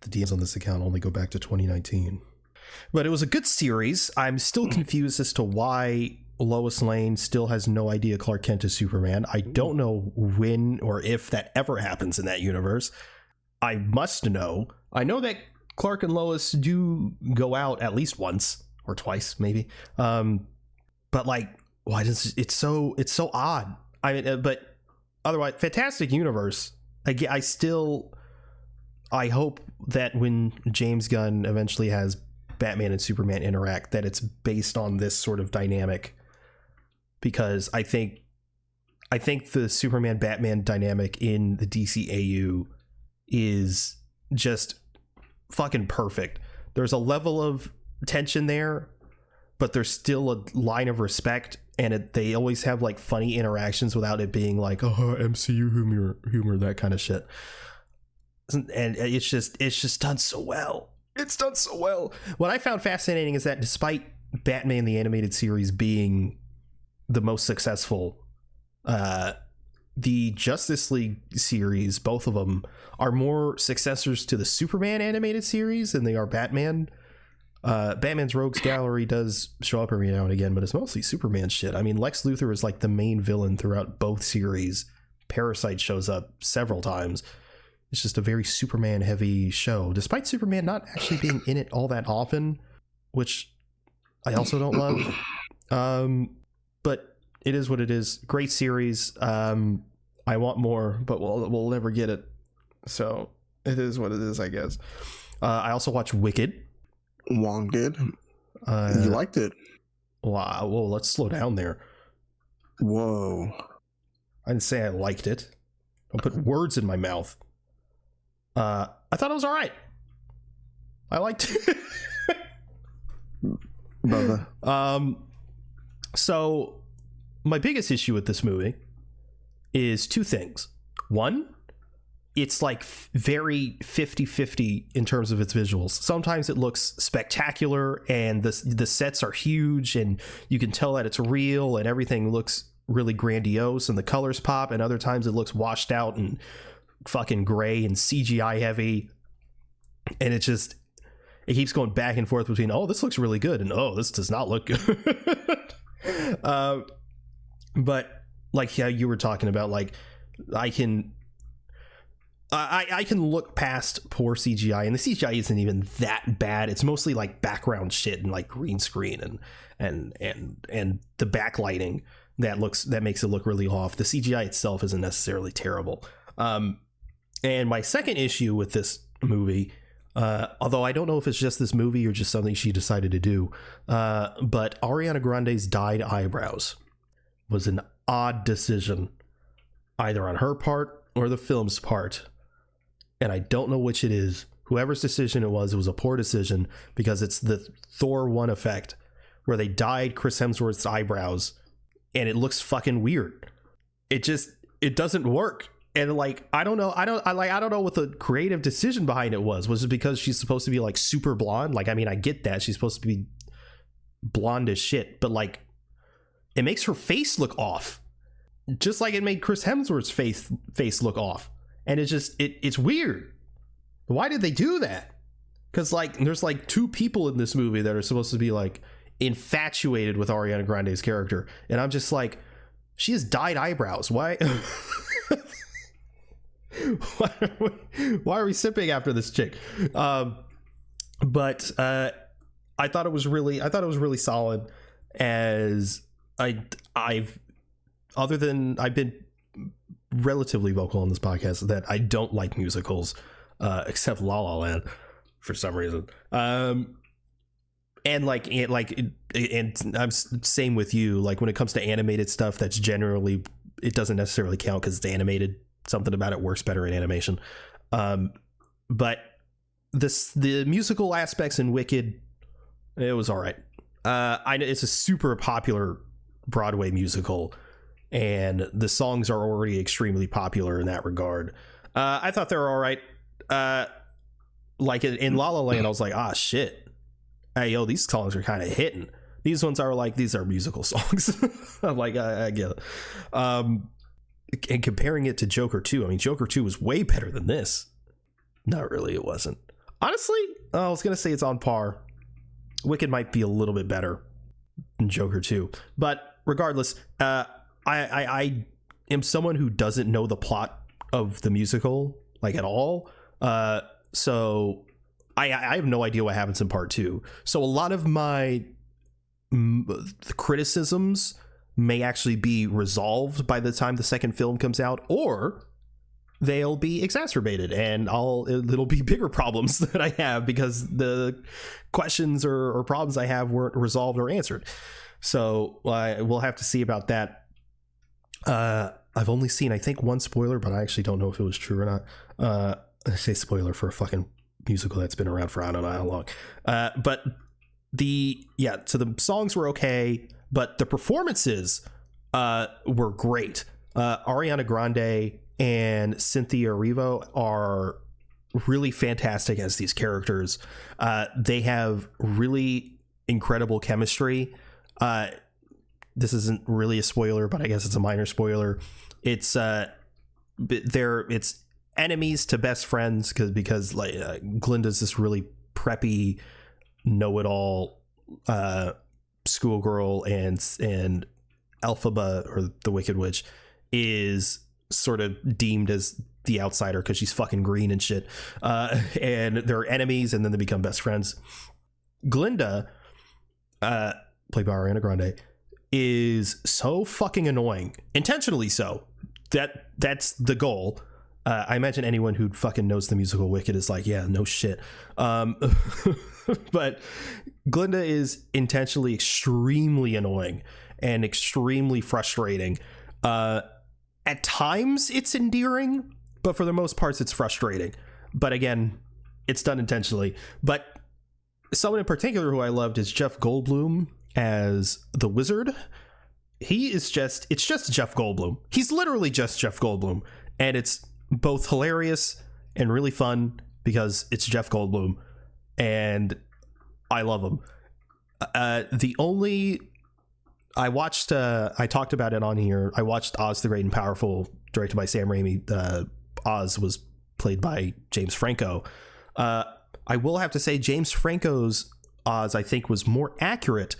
The DMs on this account only go back to 2019. But it was a good series. I'm still confused as to why Lois Lane still has no idea Clark Kent is Superman. I don't know when or if that ever happens in that universe. I must know. I know that Clark and Lois do go out at least once or twice, maybe. But like, why does it's so odd? I mean, but otherwise, fantastic universe. I hope that when James Gunn eventually has Batman and Superman interact, that it's based on this sort of dynamic, because I think the Superman Batman dynamic in the DCAU is just fucking perfect. There's a level of tension there, but there's still a line of respect, and they always have like funny interactions without it being like, oh, MCU humor, that kind of shit. And it's just done so well. It's done so well. What I found fascinating is that despite Batman the Animated Series being the most successful, the Justice League series, both of them, are more successors to the Superman animated series than they are Batman. Batman's Rogues Gallery does show up every now and again, but it's mostly Superman shit. I mean, Lex Luthor is like the main villain throughout both series. Parasite shows up several times. It's just a very Superman heavy show, despite Superman not actually being in it all that often, which I also don't love. But it is what it is. Great series. I want more, but we'll never get it. So it is what it is, I guess. I also watched Wicked. Wong did. You liked it. Wow. Whoa, let's slow down there. Whoa. I didn't say I liked it. Don't put words in my mouth. I thought it was all right. I liked it. Brother. So my biggest issue with this movie is two things. One, it's like very 50-50 in terms of its visuals. Sometimes it looks spectacular and the sets are huge and you can tell that it's real and everything looks really grandiose and the colors pop, and other times it looks washed out and fucking gray and CGI heavy, and it keeps going back and forth between, oh, this looks really good, and oh, this does not look good. But like how you were talking about, like I can look past poor CGI, and the CGI isn't even that bad. It's mostly like background shit and like green screen and the backlighting that makes it look really off. The CGI itself isn't necessarily terrible. And my second issue with this movie, although I don't know if it's just this movie or just something she decided to do, but Ariana Grande's dyed eyebrows was an odd decision, either on her part or the film's part. And I don't know which it is. Whoever's decision it was a poor decision, because it's the Thor 1 effect where they dyed Chris Hemsworth's eyebrows and it looks fucking weird. It doesn't work. And like, I don't know what the creative decision behind it was. Was it because she's supposed to be like super blonde? Like, I mean, I get that she's supposed to be blonde as shit, but like it makes her face look off, just like it made Chris Hemsworth's face look off. And it's just it's weird. Why did they do that? Because like there's like two people in this movie that are supposed to be like infatuated with Ariana Grande's character, and I'm just like, she has dyed eyebrows. Why? Why are we sipping after this chick? But I thought it was really solid. As I've been relatively vocal on this podcast that I don't like musicals, except La La Land for some reason. And I'm same with you. Like when it comes to animated stuff, that's generally, it doesn't necessarily count because it's animated. Something about it works better in animation. But the musical aspects in Wicked, it was all right. I know it's a super popular Broadway musical, and the songs are already extremely popular in that regard. I thought they were all right. Like in La La Land, I was like, ah, shit. Hey, yo, these songs are kind of hitting. These ones are like, these are musical songs. I'm like, I get it. And comparing it to Joker 2, I mean, Joker 2 was way better than this. Not really, it wasn't. Honestly, I was going to say it's on par. Wicked might be a little bit better than Joker 2. But regardless, I am someone who doesn't know the plot of the musical, like at all. So I have no idea what happens in part 2. So a lot of my criticisms may actually be resolved by the time the second film comes out, or they'll be exacerbated and it'll be bigger problems that I have because the questions or problems I have weren't resolved or answered. So we'll have to see about that. I've only seen, I think, one spoiler, but I actually don't know if it was true or not. I say spoiler for a fucking musical that's been around for I don't know how long. But so the songs were okay, but the performances were great. Ariana Grande and Cynthia Erivo are really fantastic as these characters. They have really incredible chemistry. This isn't really a spoiler, but I guess it's a minor spoiler. It's enemies to best friends because like Glinda's this really preppy, know-it-all schoolgirl, and Elphaba, or the Wicked Witch, is sort of deemed as the outsider because she's fucking green and shit. And they're enemies, and then they become best friends. Glinda, played by Ariana Grande, is so fucking annoying, intentionally so. That's the goal. I imagine anyone who fucking knows the musical Wicked is like, yeah, no shit. But Glinda is intentionally extremely annoying and extremely frustrating. At times it's endearing, but for the most part it's frustrating. But again, it's done intentionally. But someone in particular who I loved is Jeff Goldblum as the Wizard. It's just Jeff Goldblum. He's literally just Jeff Goldblum. And it's both hilarious and really fun because it's Jeff Goldblum, and I love him. I talked about it on here. I watched Oz the Great and Powerful, directed by Sam Raimi. Oz was played by James Franco. I will have to say James Franco's Oz, I think, was more accurate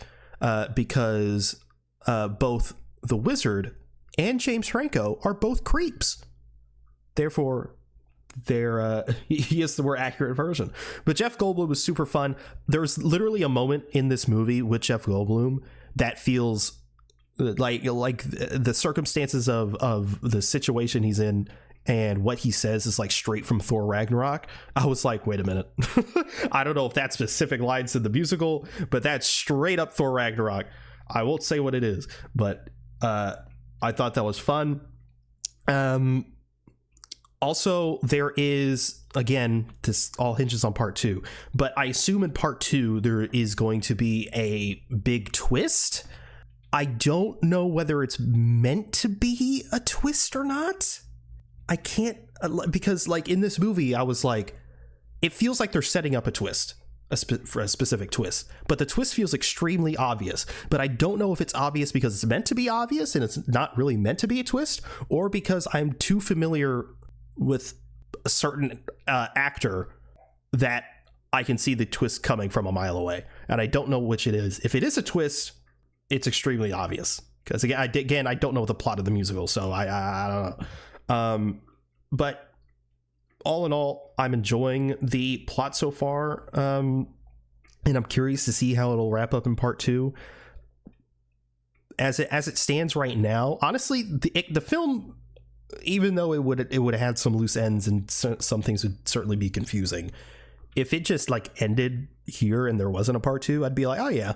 because both the Wizard and James Franco are both creeps. Therefore, he is the more accurate version. But Jeff Goldblum was super fun. There's literally a moment in this movie with Jeff Goldblum that feels like the circumstances of the situation he's in and what he says is like straight from Thor Ragnarok. I was like, wait a minute. I don't know if that's specific lines in the musical, but that's straight up Thor Ragnarok. I won't say what it is, but I thought that was fun. Also, there is, again, this all hinges on part 2, but I assume in part 2 there is going to be a big twist. I don't know whether it's meant to be a twist or not. I can't, because like in this movie, I was like, it feels like they're setting up a twist. for a specific twist, but the twist feels extremely obvious. But I don't know if it's obvious because it's meant to be obvious and it's not really meant to be a twist, or because I'm too familiar with a certain actor that I can see the twist coming from a mile away, and I don't know which it is. If it is a twist, it's extremely obvious because again, I don't know the plot of the musical, so I don't know. But all in all, I'm enjoying the plot so far, and I'm curious to see how it'll wrap up in part 2. As it stands right now, honestly, the film, even though it would have had some loose ends and some things would certainly be confusing, if it just like ended here and there wasn't a part 2, I'd be like, oh yeah,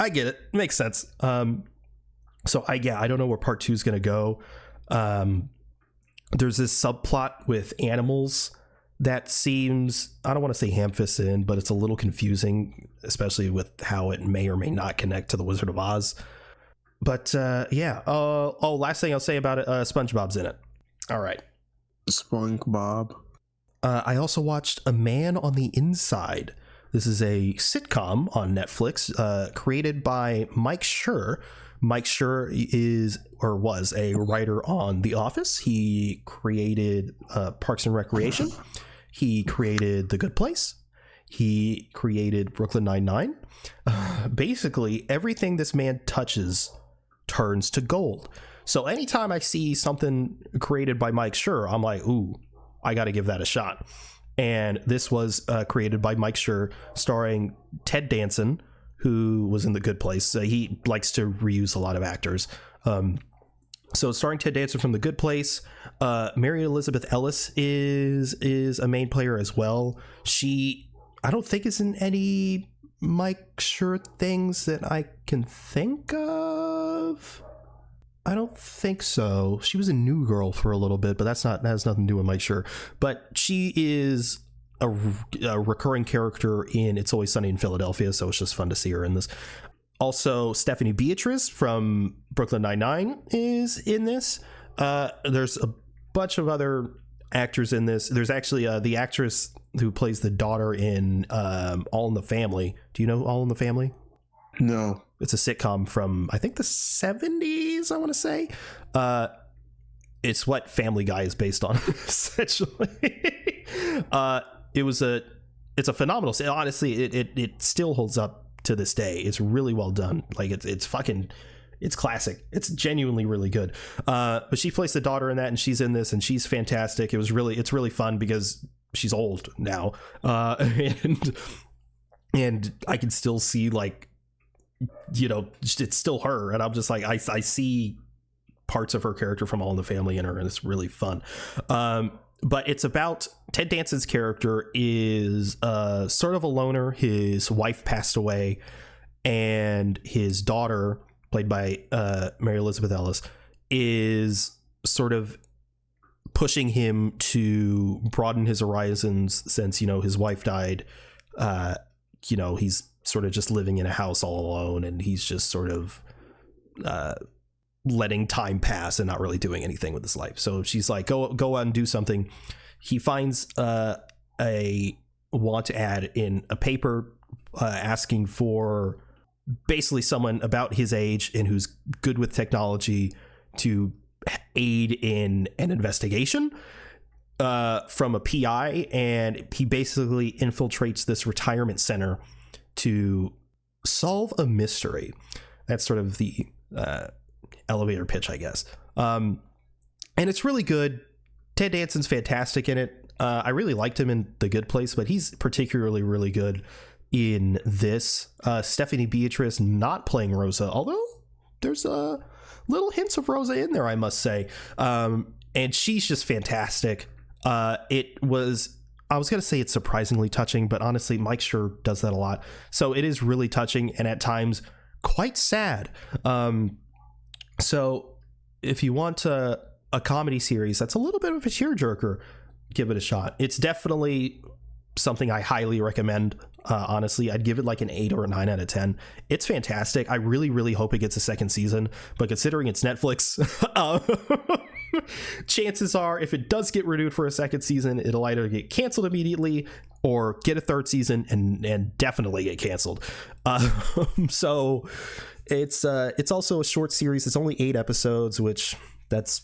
I get it, makes sense. So I don't know where part 2 is gonna go. There's this subplot with animals that seems, I don't want to say ham-fisted in, but it's a little confusing, especially with how it may or may not connect to the Wizard of Oz. But last thing I'll say about it, SpongeBob's in it. All right. SpongeBob. I also watched A Man on the Inside. This is a sitcom on Netflix, created by Mike Schur. Mike Schur was a writer on The Office. He created Parks and Recreation. He created The Good Place. He created Brooklyn Nine-Nine. Basically, everything this man touches turns to gold. So anytime I see something created by Mike Schur, I'm like, ooh, I got to give that a shot. And this was created by Mike Schur, starring Ted Danson, who was in The Good Place. He likes to reuse a lot of actors. So starring Ted Danson from The Good Place. Mary Elizabeth Ellis is a main player as well. She, I don't think, is in any Mike Schur things that I can think of. I don't think so. She was a New Girl for a little bit, but that has nothing to do with Mike Schur. But she is a recurring character in It's Always Sunny in Philadelphia, so it's just fun to see her in this. Also, Stephanie Beatrice from Brooklyn Nine-Nine is in this. There's a bunch of other actors in this. There's actually the actress who plays the daughter in All in the Family. Do you know All in the Family? No. It's a sitcom from, I think, the 70s, I want to say. It's what Family Guy is based on, essentially. It's a phenomenal, honestly, it still holds up to this day. It's really well done. Like it's classic. It's genuinely really good. But she plays the daughter in that, and she's in this, and she's fantastic. It's really fun because she's old now. And I can still see, like, you know, it's still her, and I'm just like, I see parts of her character from All in the Family in her, and it's really fun. But it's about Ted Danson's character is sort of a loner. His wife passed away, and his daughter, played by Mary Elizabeth Ellis, is sort of pushing him to broaden his horizons since, you know, his wife died. You know, he's sort of just living in a house all alone, and he's just sort of letting time pass and not really doing anything with his life. So she's like, go out and do something. He finds a want ad in a paper asking for basically someone about his age and who's good with technology to aid in an investigation from a PI, and he basically infiltrates this retirement center to solve a mystery. That's sort of the elevator pitch, I guess. And it's really good. Ted Danson's fantastic in it. I really liked him in The Good Place, but he's particularly really good in this. Stephanie Beatrice not playing Rosa, although there's little hints of Rosa in there, I must say. And she's just fantastic. I was going to say it's surprisingly touching, but honestly, Mike Schur does that a lot. So it is really touching and at times quite sad. So if you want a comedy series that's a little bit of a tearjerker, give it a shot. It's definitely something I highly recommend. Honestly, I'd give it like an 8 or a 9 out of 10. It's fantastic. I really, really hope it gets a second season, but considering it's Netflix, chances are, if it does get renewed for a second season, it'll either get canceled immediately or get a third season and definitely get canceled. So it's also a short series. It's only 8 episodes, which that's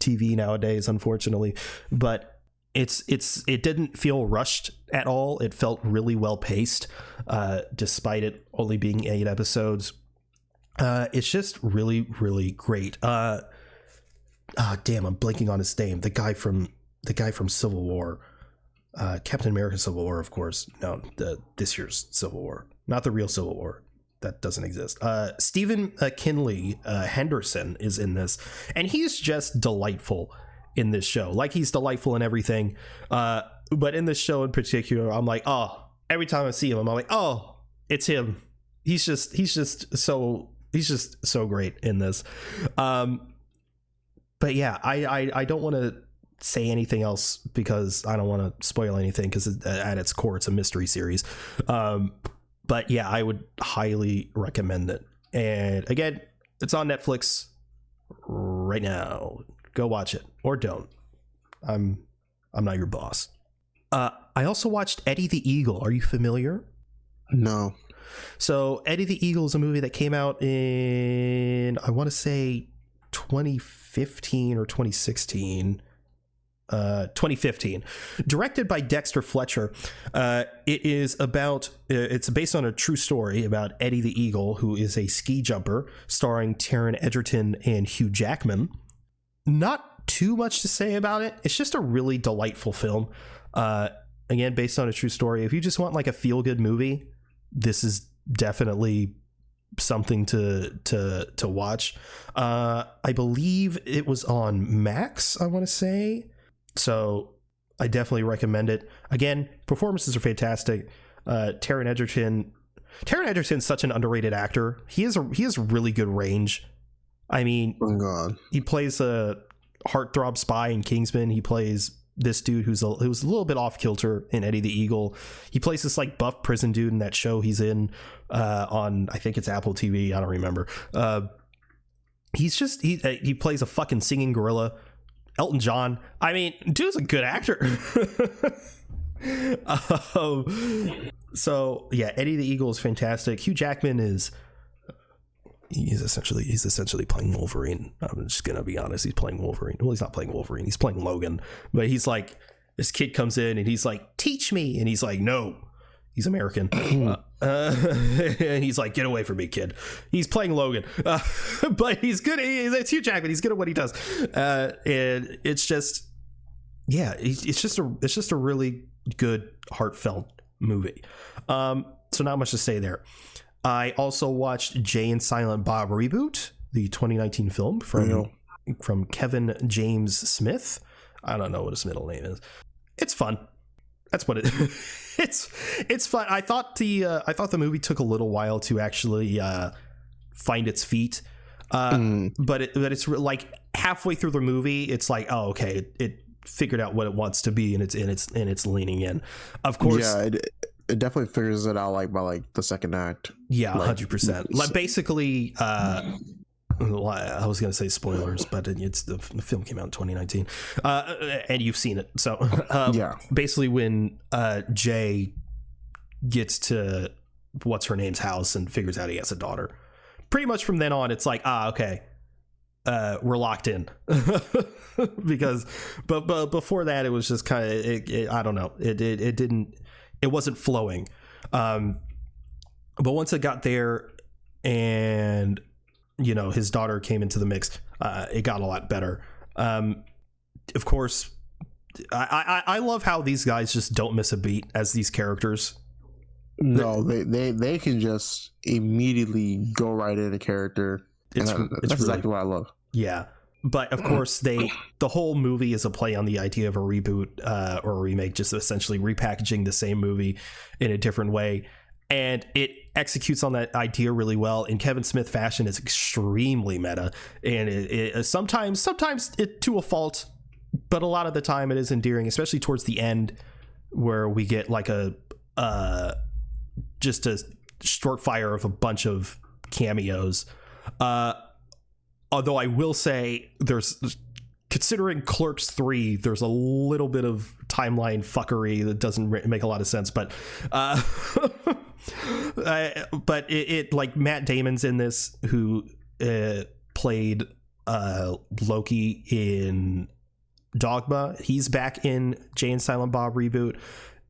TV nowadays, unfortunately. But it didn't feel rushed at all. It felt really well paced, despite it only being 8 episodes. It's just really, really great. Damn, I'm blanking on his name. The guy from Civil War, Captain America: Civil War, of course. No, this year's Civil War, not the real Civil War. That doesn't exist. Stephen Kinley Henderson is in this, and he's just delightful in this show. Like, he's delightful in everything. But in this show in particular, I'm like, oh, every time I see him, I'm like, oh, it's him. He's just so great in this. But yeah, I don't want to say anything else because I don't want to spoil anything, because at its core, it's a mystery series. But yeah, I would highly recommend it. And again, it's on Netflix right now. Go watch it, or don't. I'm not your boss. I also watched Eddie the Eagle. Are you familiar? No. So Eddie the Eagle is a movie that came out in, I want to say 2015 or 2016. 2015, directed by Dexter Fletcher. It's based on a true story about Eddie the Eagle, who is a ski jumper, starring Taron Egerton and Hugh Jackman. Not too much to say about it. It's just a really delightful film. Again, based on a true story. If you just want like a feel-good movie, this is definitely something to watch. I believe it was on Max, I want to say. So I definitely recommend it. Again, performances are fantastic. Taron Egerton's such an underrated actor. He has really good range. I mean, oh God. He plays a heartthrob spy in Kingsman. He plays this dude who's a little bit off kilter in Eddie the Eagle. He plays this like buff prison dude in that show he's in on, I think it's Apple TV. I don't remember. He plays a fucking singing gorilla. Elton John. I mean, dude's a good actor. So yeah, Eddie the Eagle is fantastic. Hugh Jackman he's essentially playing Wolverine. I'm just gonna be honest. He's playing Wolverine. Well, he's not playing Wolverine. He's playing Logan. But he's like, this kid comes in and he's like, teach me, and he's like, no. He's American. And he's like, get away from me, kid. He's playing Logan. But he's good. It's Hugh Jackman. He's good at what he does. And it's just, yeah, it's just a really good, heartfelt movie. So not much to say there. I also watched Jay and Silent Bob Reboot, the 2019 film from Kevin James Smith. I don't know what his middle name is. It's fun. That's what it it's fun. I thought the movie took a little while to actually find its feet. But it's like halfway through the movie, it's like, oh, okay, it figured out what it wants to be, and it's leaning in. Of course, yeah, it definitely figures it out like by like the second act. Yeah, 100%. Like basically, I was going to say spoilers, but the film came out in 2019, and you've seen it. So yeah, basically when Jay gets to what's her name's house and figures out he has a daughter, pretty much from then on, it's like, okay, we're locked in. Because, but before that, it was just kind of, I don't know, it wasn't flowing. But once it got there and, you know, his daughter came into the mix, it got a lot better. Of course, I love how these guys just don't miss a beat as these characters. No, they can just immediately go right into character. That's really, exactly what I love. Yeah. But of course, the whole movie is a play on the idea of a reboot or a remake, just essentially repackaging the same movie in a different way. And it executes on that idea really well. In Kevin Smith fashion, it's extremely meta, and it sometimes it to a fault, but a lot of the time it is endearing, especially towards the end, where we get like just a short fire of a bunch of cameos. Although I will say there's considering Clerks 3, there's a little bit of timeline fuckery that doesn't make a lot of sense, but but it like Matt Damon's in this, who played Loki in Dogma. He's back in Jay and Silent Bob reboot,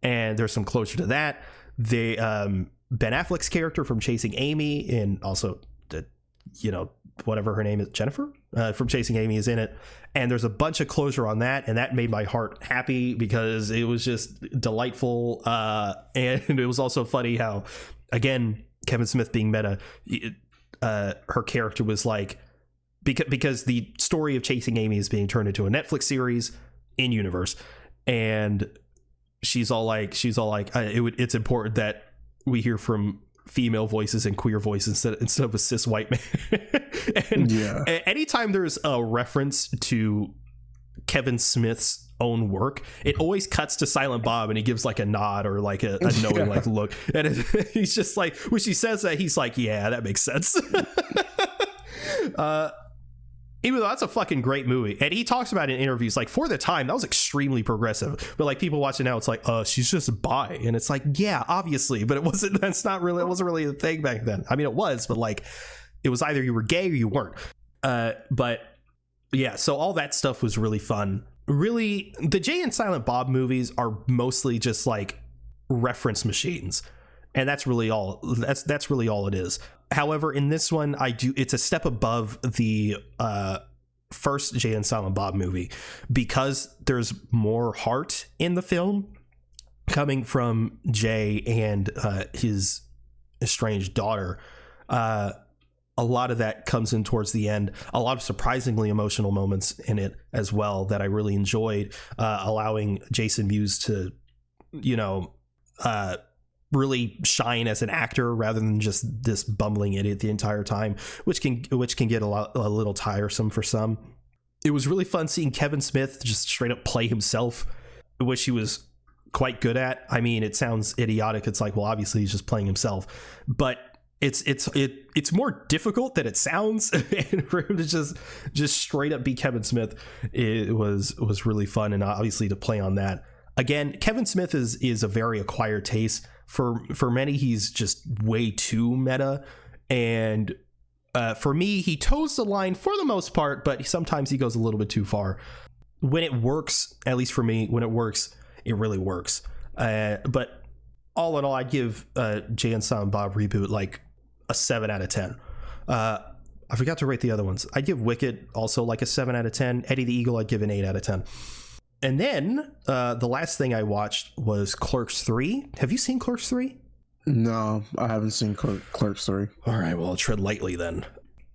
and there's some closure to that. They Ben Affleck's character from Chasing Amy, and also the, you know, whatever her name is, Jennifer from Chasing Amy, is in it, and there's a bunch of closure on that, and that made my heart happy because it was just delightful. And it was also funny how, again, Kevin Smith being meta, her character was like, because the story of Chasing Amy is being turned into a Netflix series in universe, and she's all like it's important that we hear from female voices and queer voices instead of a cis white man. And anytime there's a reference to Kevin Smith's own work, it always cuts to Silent Bob, and he gives like a nod or like a knowing like look, and he's just like, when she says that, he's like, yeah, that makes sense. Even though that's a fucking great movie, and he talks about it in interviews, like, for the time that was extremely progressive, but like people watching now, it's like, she's just bi, and it's like, yeah, obviously, but it wasn't really a thing back then. I mean, it was, but like, it was either you were gay or you weren't. But yeah, so all that stuff was really fun. Really, the Jay and Silent Bob movies are mostly just like reference machines, and that's really all it is. However, in this one, it's a step above the first Jay and Silent Bob movie, because there's more heart in the film coming from Jay and his estranged daughter. A lot of that comes in towards the end. A lot of surprisingly emotional moments in it as well that I really enjoyed, allowing Jason Mewes to, you know, really shine as an actor rather than just this bumbling idiot the entire time, which can get a little tiresome for some. It was really fun seeing Kevin Smith just straight up play himself, which he was quite good at. I mean, it sounds idiotic. It's like, well, obviously he's just playing himself, but it's more difficult than it sounds. And for him to just straight up be Kevin Smith, it was really fun. And obviously to play on that again, Kevin Smith is a very acquired taste. For many, he's just way too meta, and for me, he toes the line for the most part, but sometimes he goes a little bit too far. When it works, at least for me, when it works, it really works. But all in all, I'd give Jay and Silent Bob reboot like a 7 out of 10. I forgot to rate the other ones. I'd give Wicked also like a 7 out of 10. Eddie the Eagle, I'd give an 8 out of 10. And then the last thing I watched was Clerks 3. Have you seen Clerks 3? No, I haven't seen Clerks 3. All right, well, I'll tread lightly then.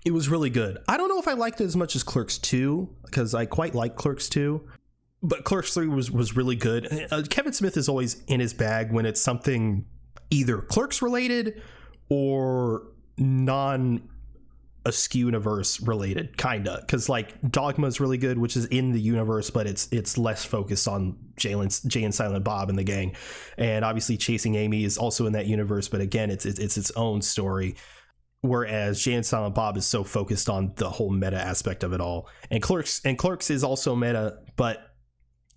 It was really good. I don't know if I liked it as much as Clerks 2, because I quite like Clerks 2. But Clerks 3 was really good. Kevin Smith is always in his bag when it's something either Clerks related or non-Askew universe related, kinda. Because like Dogma is really good, which is in the universe, but it's less focused on Jay and Silent Bob and the gang. And obviously Chasing Amy is also in that universe, but again, it's its own story. Whereas Jay and Silent Bob is so focused on the whole meta aspect of it all. And Clerks is also meta, but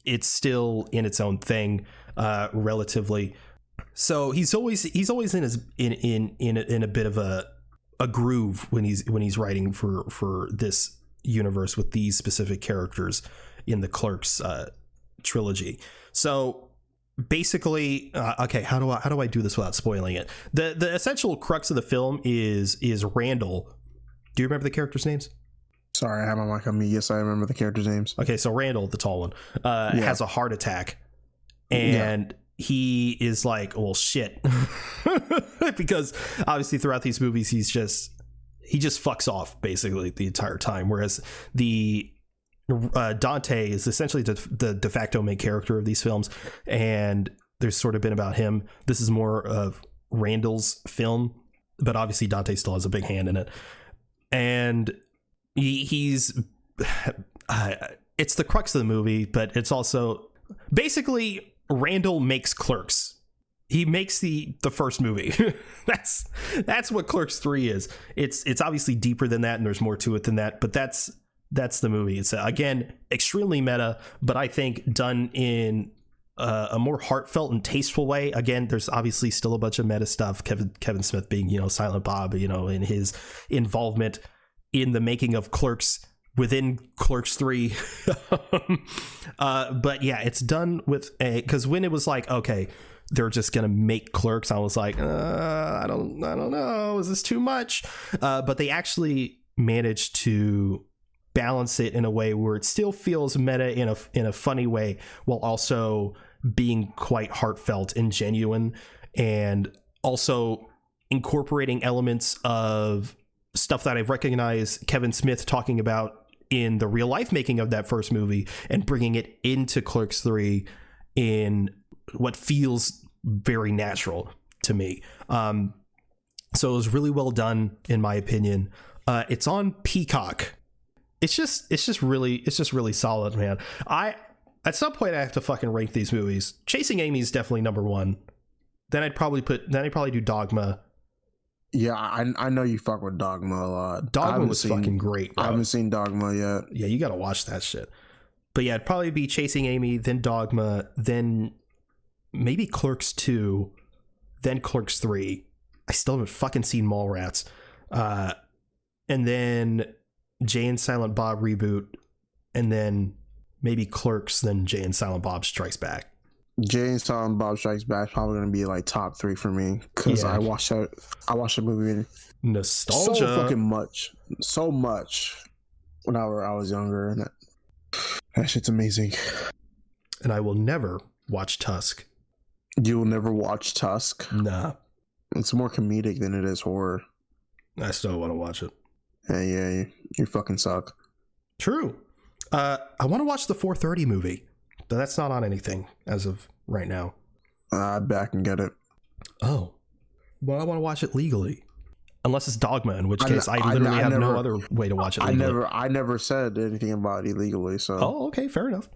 it's still in its own thing, relatively. So he's always in a bit of a groove when he's writing for this universe with these specific characters in the Clerks trilogy. So basically, okay, how do I do this without spoiling it? The essential crux of the film is Randall. Do you remember the characters' names? Sorry, I have my mic on me. Yes, I remember the characters' names. Okay, so Randall, the tall one, has a heart attack, and he is like, well, shit. Because obviously throughout these movies, he just fucks off basically the entire time. Whereas the Dante is essentially the de facto main character of these films, and there's sort of been about him. This is more of Randall's film, but obviously Dante still has a big hand in it. And he's it's the crux of the movie, but it's also basically Randall makes Clerks. He makes the first movie. That's what Clerks 3 is. It's obviously deeper than that, and there's more to it than that, but that's That's the movie. It's again extremely meta, but I think done in a more heartfelt and tasteful way. Again, there's obviously still a bunch of meta stuff. Kevin Smith being, you know, Silent Bob, you know, in his involvement in the making of Clerks within Clerks 3. But yeah, it's done with because when it was like, okay, they're just gonna make Clerks, I was like, I don't know, is this too much? But they actually managed to balance it in a way where it still feels meta in a funny way, while also being quite heartfelt and genuine, and also incorporating elements of stuff that I've recognized Kevin Smith talking about in the real life making of that first movie, and bringing it into Clerks 3 in what feels very natural to me. So it was really well done, in my opinion. It's on Peacock. It's just really solid, man. At some point I have to fucking rank these movies. Chasing Amy is definitely number one. Then I'd probably do Dogma. Yeah, I know you fuck with Dogma a lot. Dogma was fucking great, bro. I haven't seen Dogma yet. Yeah, you gotta watch that shit. But yeah, it'd probably be Chasing Amy, then Dogma, then maybe Clerks 2, then Clerks 3. I still haven't fucking seen Mallrats. And then Jay and Silent Bob reboot, and then maybe Clerks, then Jay and Silent Bob Strikes Back. Jay and Silent Bob Strikes Back is probably gonna be like top 3 for me, because I watched the movie Nostalgia so much when I was younger, and that shit's amazing. And I will never watch Tusk. You will never watch Tusk? Nah, it's more comedic than it is horror. I still want to watch it. Yeah, you fucking suck. True. I want to watch the 4:30 movie, but that's not on anything as of right now. I bet I can get it. Oh, well, I want to watch it legally, unless it's Dogma, in which case I literally have no other way to watch it legally. I never said anything about illegally. So. Oh, okay, fair enough.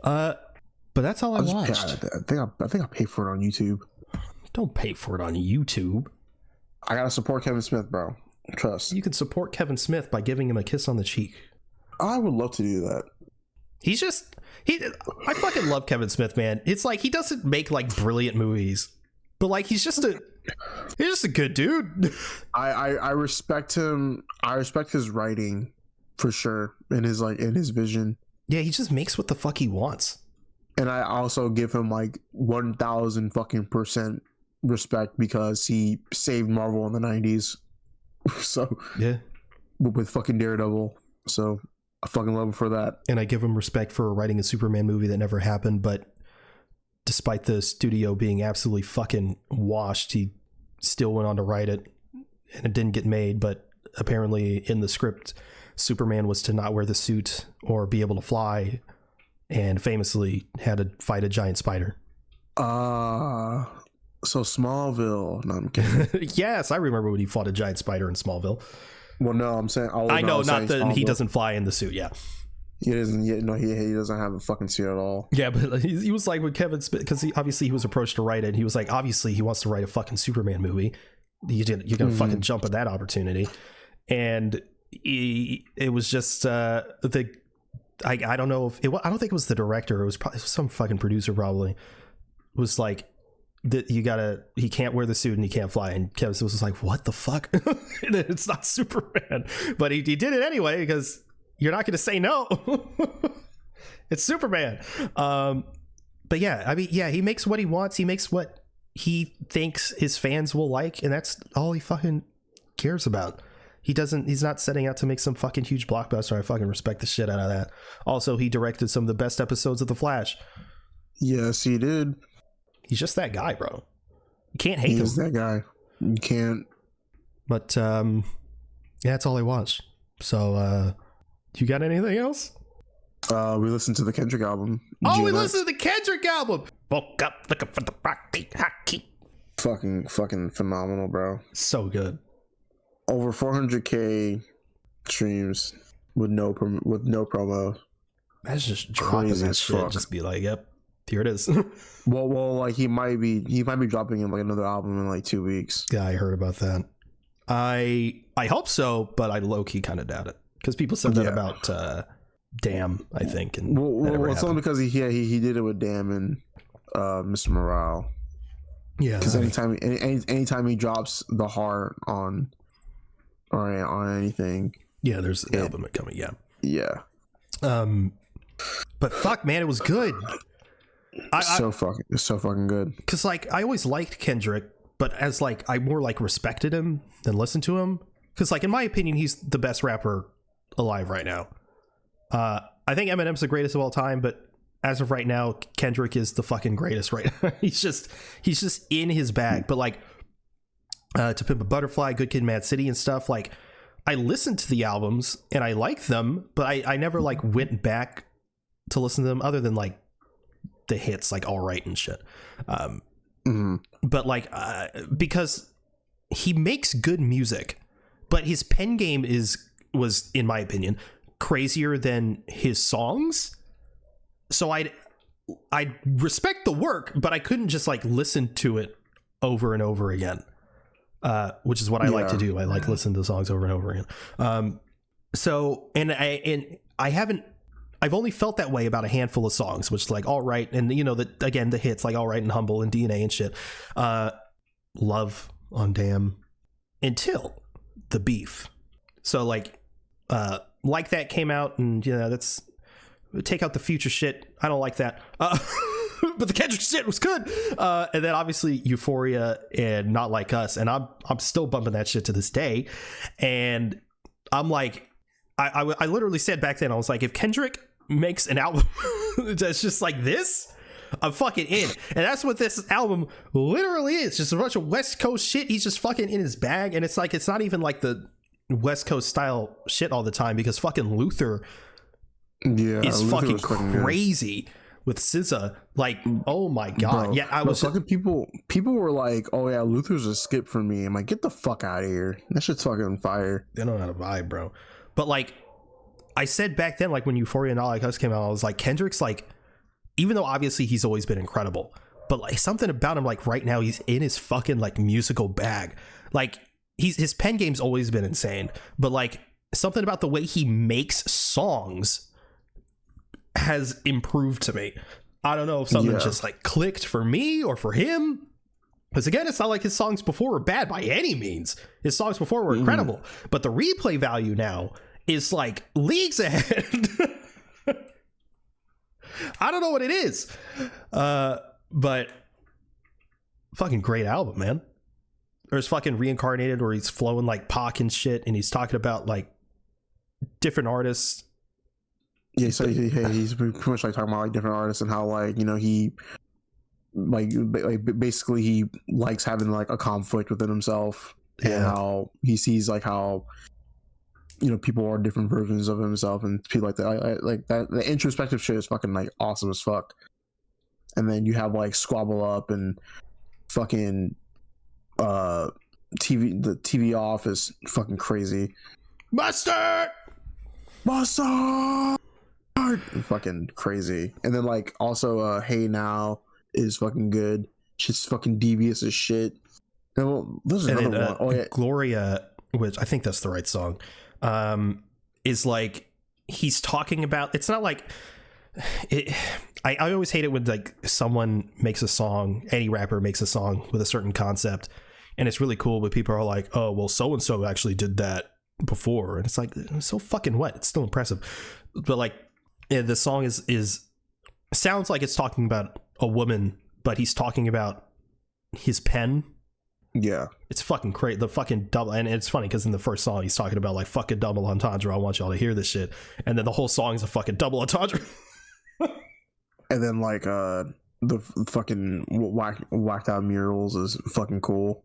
But that's all I watched. I think I paid for it on YouTube. Don't pay for it on YouTube. I gotta support Kevin Smith, bro. Trust. You can support Kevin Smith by giving him a kiss on the cheek. I would love to do that. I fucking love Kevin Smith, man. It's like he doesn't make like brilliant movies, but like he's just a good dude. I respect him. I respect his writing for sure, and his vision. Yeah, he just makes what the fuck he wants. And I also give him like 1,000 fucking % respect, because he saved Marvel in the 90s. So yeah, with fucking Daredevil. So I fucking love him for that. And I give him respect for writing a Superman movie that never happened, but despite the studio being absolutely fucking washed, he still went on to write it, and it didn't get made. But apparently in the script, Superman was to not wear the suit or be able to fly, and famously had to fight a giant spider. So Smallville. No, I'm kidding. Yes, I remember when he fought a giant spider in Smallville. Well, no, I'm saying I know, not that Smallville. He doesn't fly in the suit. Yeah, he doesn't. Yeah, no, he doesn't have a fucking suit at all. Yeah, but he was like with Kevin Smith, because he was approached to write it. And he was like, obviously he wants to write a fucking Superman movie. You're gonna fucking jump at that opportunity, and it was just I don't know if I don't think it was the director. It was probably some fucking producer. Probably it was like, that he can't wear the suit and he can't fly, and Kevin was like, what the fuck? It's not Superman, but he did it anyway, because you're not going to say no. It's Superman. But yeah, I mean, yeah, he makes what he wants. He makes what he thinks his fans will like, and that's all he fucking cares about. He's not setting out to make some fucking huge blockbuster. I fucking respect the shit out of that. Also, he directed some of the best episodes of The Flash. Yes, he did. He's just that guy, bro. You can't hate him. He's that guy. You can't. But yeah, that's all I watched. So you got anything else? We listened to the Kendrick album. Oh, we listened to the Kendrick album. Woke up looking for the rocky hockey. Fucking phenomenal, bro. So good. Over 400K streams with no promo. That's just dropping that shit. Fuck. Just be like, yep, here it is. well, like he might be dropping in like another album in like 2 weeks. Yeah, I heard about that. I hope so, but I low key kind of doubt it, because people said that about Damn, I think. And well, it's only because he did it with Damn and Mr. Morale. Yeah, because anytime he drops the heart on anything, there's an album coming. Yeah. But fuck, man, it was good. So fucking good. Because like I always liked Kendrick, but as like I more like respected him than listened to him. Because like in my opinion, he's the best rapper alive right now. I think Eminem's the greatest of all time, but as of right now, Kendrick is the fucking greatest right now. he's just in his bag. But like To Pimp a Butterfly, Good Kid, Mad City and stuff, like I listened to the albums and I like them, but I never like went back to listen to them other than like the hits like All Right and shit. But like because he makes good music, but his pen game was in my opinion crazier than his songs. So I respect the work, but I couldn't just like listen to it over and over again, which is what I like to do. I like listen to songs over and over again. So I've only felt that way about a handful of songs, which is like All Right, and you know that again the hits like All Right and Humble and DNA and shit. Love on Damn until the beef. So like that came out, and you know that's. Take out the Future shit. I don't like that. But the Kendrick shit was good. And then obviously Euphoria and Not Like Us. And I'm still bumping that shit to this day. And I'm like, I literally said back then, I was like, if Kendrick makes an album that's just like this, I'm fucking in. And that's what this album literally is. Just a bunch of West Coast shit. He's just fucking in his bag. And it's like, it's not even like the West Coast style shit all the time, because fucking Luther is fucking crazy with SZA. Like, oh my god. Bro, yeah, I was fucking people were like, oh yeah, Luther's a skip for me. I'm like, get the fuck out of here. That shit's fucking fire. They don't know how to vibe, bro. But like I said back then, like when Euphoria and Not Like Us came out, I was like, Kendrick's like, even though obviously he's always been incredible, but like something about him, like right now he's in his fucking like musical bag. Like his pen game's always been insane, but like something about the way he makes songs has improved to me. I don't know if something just like clicked for me or for him, because again, it's not like his songs before were bad by any means. His songs before were incredible, but the replay value now is like leagues ahead. I don't know what it is, but fucking great album, man. There's fucking Reincarnated where he's flowing like Pac and shit, and he's talking about like different artists. Yeah, so he's pretty much like talking about like different artists and how like, you know, he like basically he likes having like a conflict within himself, and how he sees like how, you know, people are different versions of himself and people like that. Like that, the introspective shit is fucking like awesome as fuck. And then you have like Squabble Up and fucking the TV Off is fucking crazy. Mustard. Fucking crazy. And then like also Hey Now is fucking good. Shit's fucking devious as shit. And well, there's another one. Gloria, which I think that's the right song, is like he's talking about, it's not like it, I always hate it when like someone makes a song, any rapper makes a song with a certain concept and it's really cool, but people are like, oh well, so and so actually did that before, and it's like, so fucking what? It's still impressive. But like the song is sounds like it's talking about a woman, but he's talking about his pen. Yeah, it's fucking crazy. The fucking double, and it's funny because in the first song he's talking about like fucking double entendre. I want y'all to hear this shit, and then the whole song is a fucking double entendre. And then like the fucking whacked out murals is fucking cool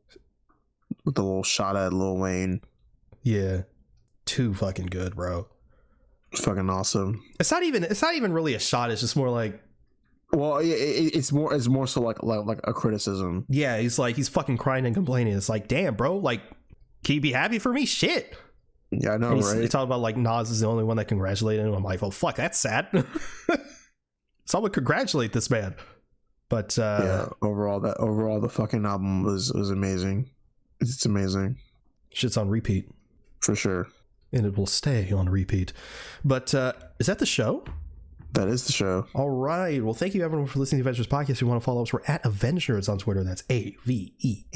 with the little shot at Lil Wayne. Yeah, too fucking good, bro. It's fucking awesome. It's not even really a shot. It's just more like, well, it's more so like a criticism. Yeah, he's fucking crying and complaining. It's like, damn, bro, like, can you be happy for me? Shit. Yeah, I know, right? They talk about like Nas is the only one that congratulated him. I'm like, well, fuck, that's sad. Someone congratulate this man. But yeah, overall the fucking album was amazing. It's amazing. Shit's on repeat for sure. and it will stay on repeat. But is that the show? That is the show. All right. Well, thank you everyone for listening to Avengers Podcast. If you want to follow us, we're at Avengenerds on Twitter. That's AVENGE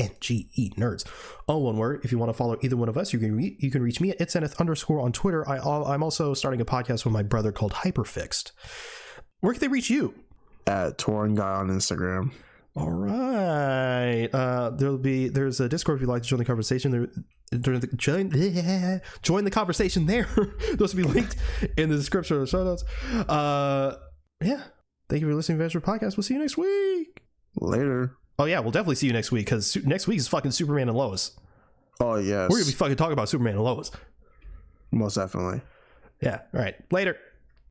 Nerds. All one word. If you want to follow either one of us, you can reach me at @itzenith_ on Twitter. I'm also starting a podcast with my brother called Hyperfixed. Where can they reach you? At Tauren Guy on Instagram. All right. There's a Discord if you'd like to join the conversation. Join the conversation there. Those will be linked in the description of the show notes. Yeah. Thank you for listening to Adventure Podcast. We'll see you next week. Later. Oh yeah, we'll definitely see you next week because next week is fucking Superman and Lois. Oh yes. We're gonna be fucking talking about Superman and Lois. Most definitely. Yeah. All right. Later.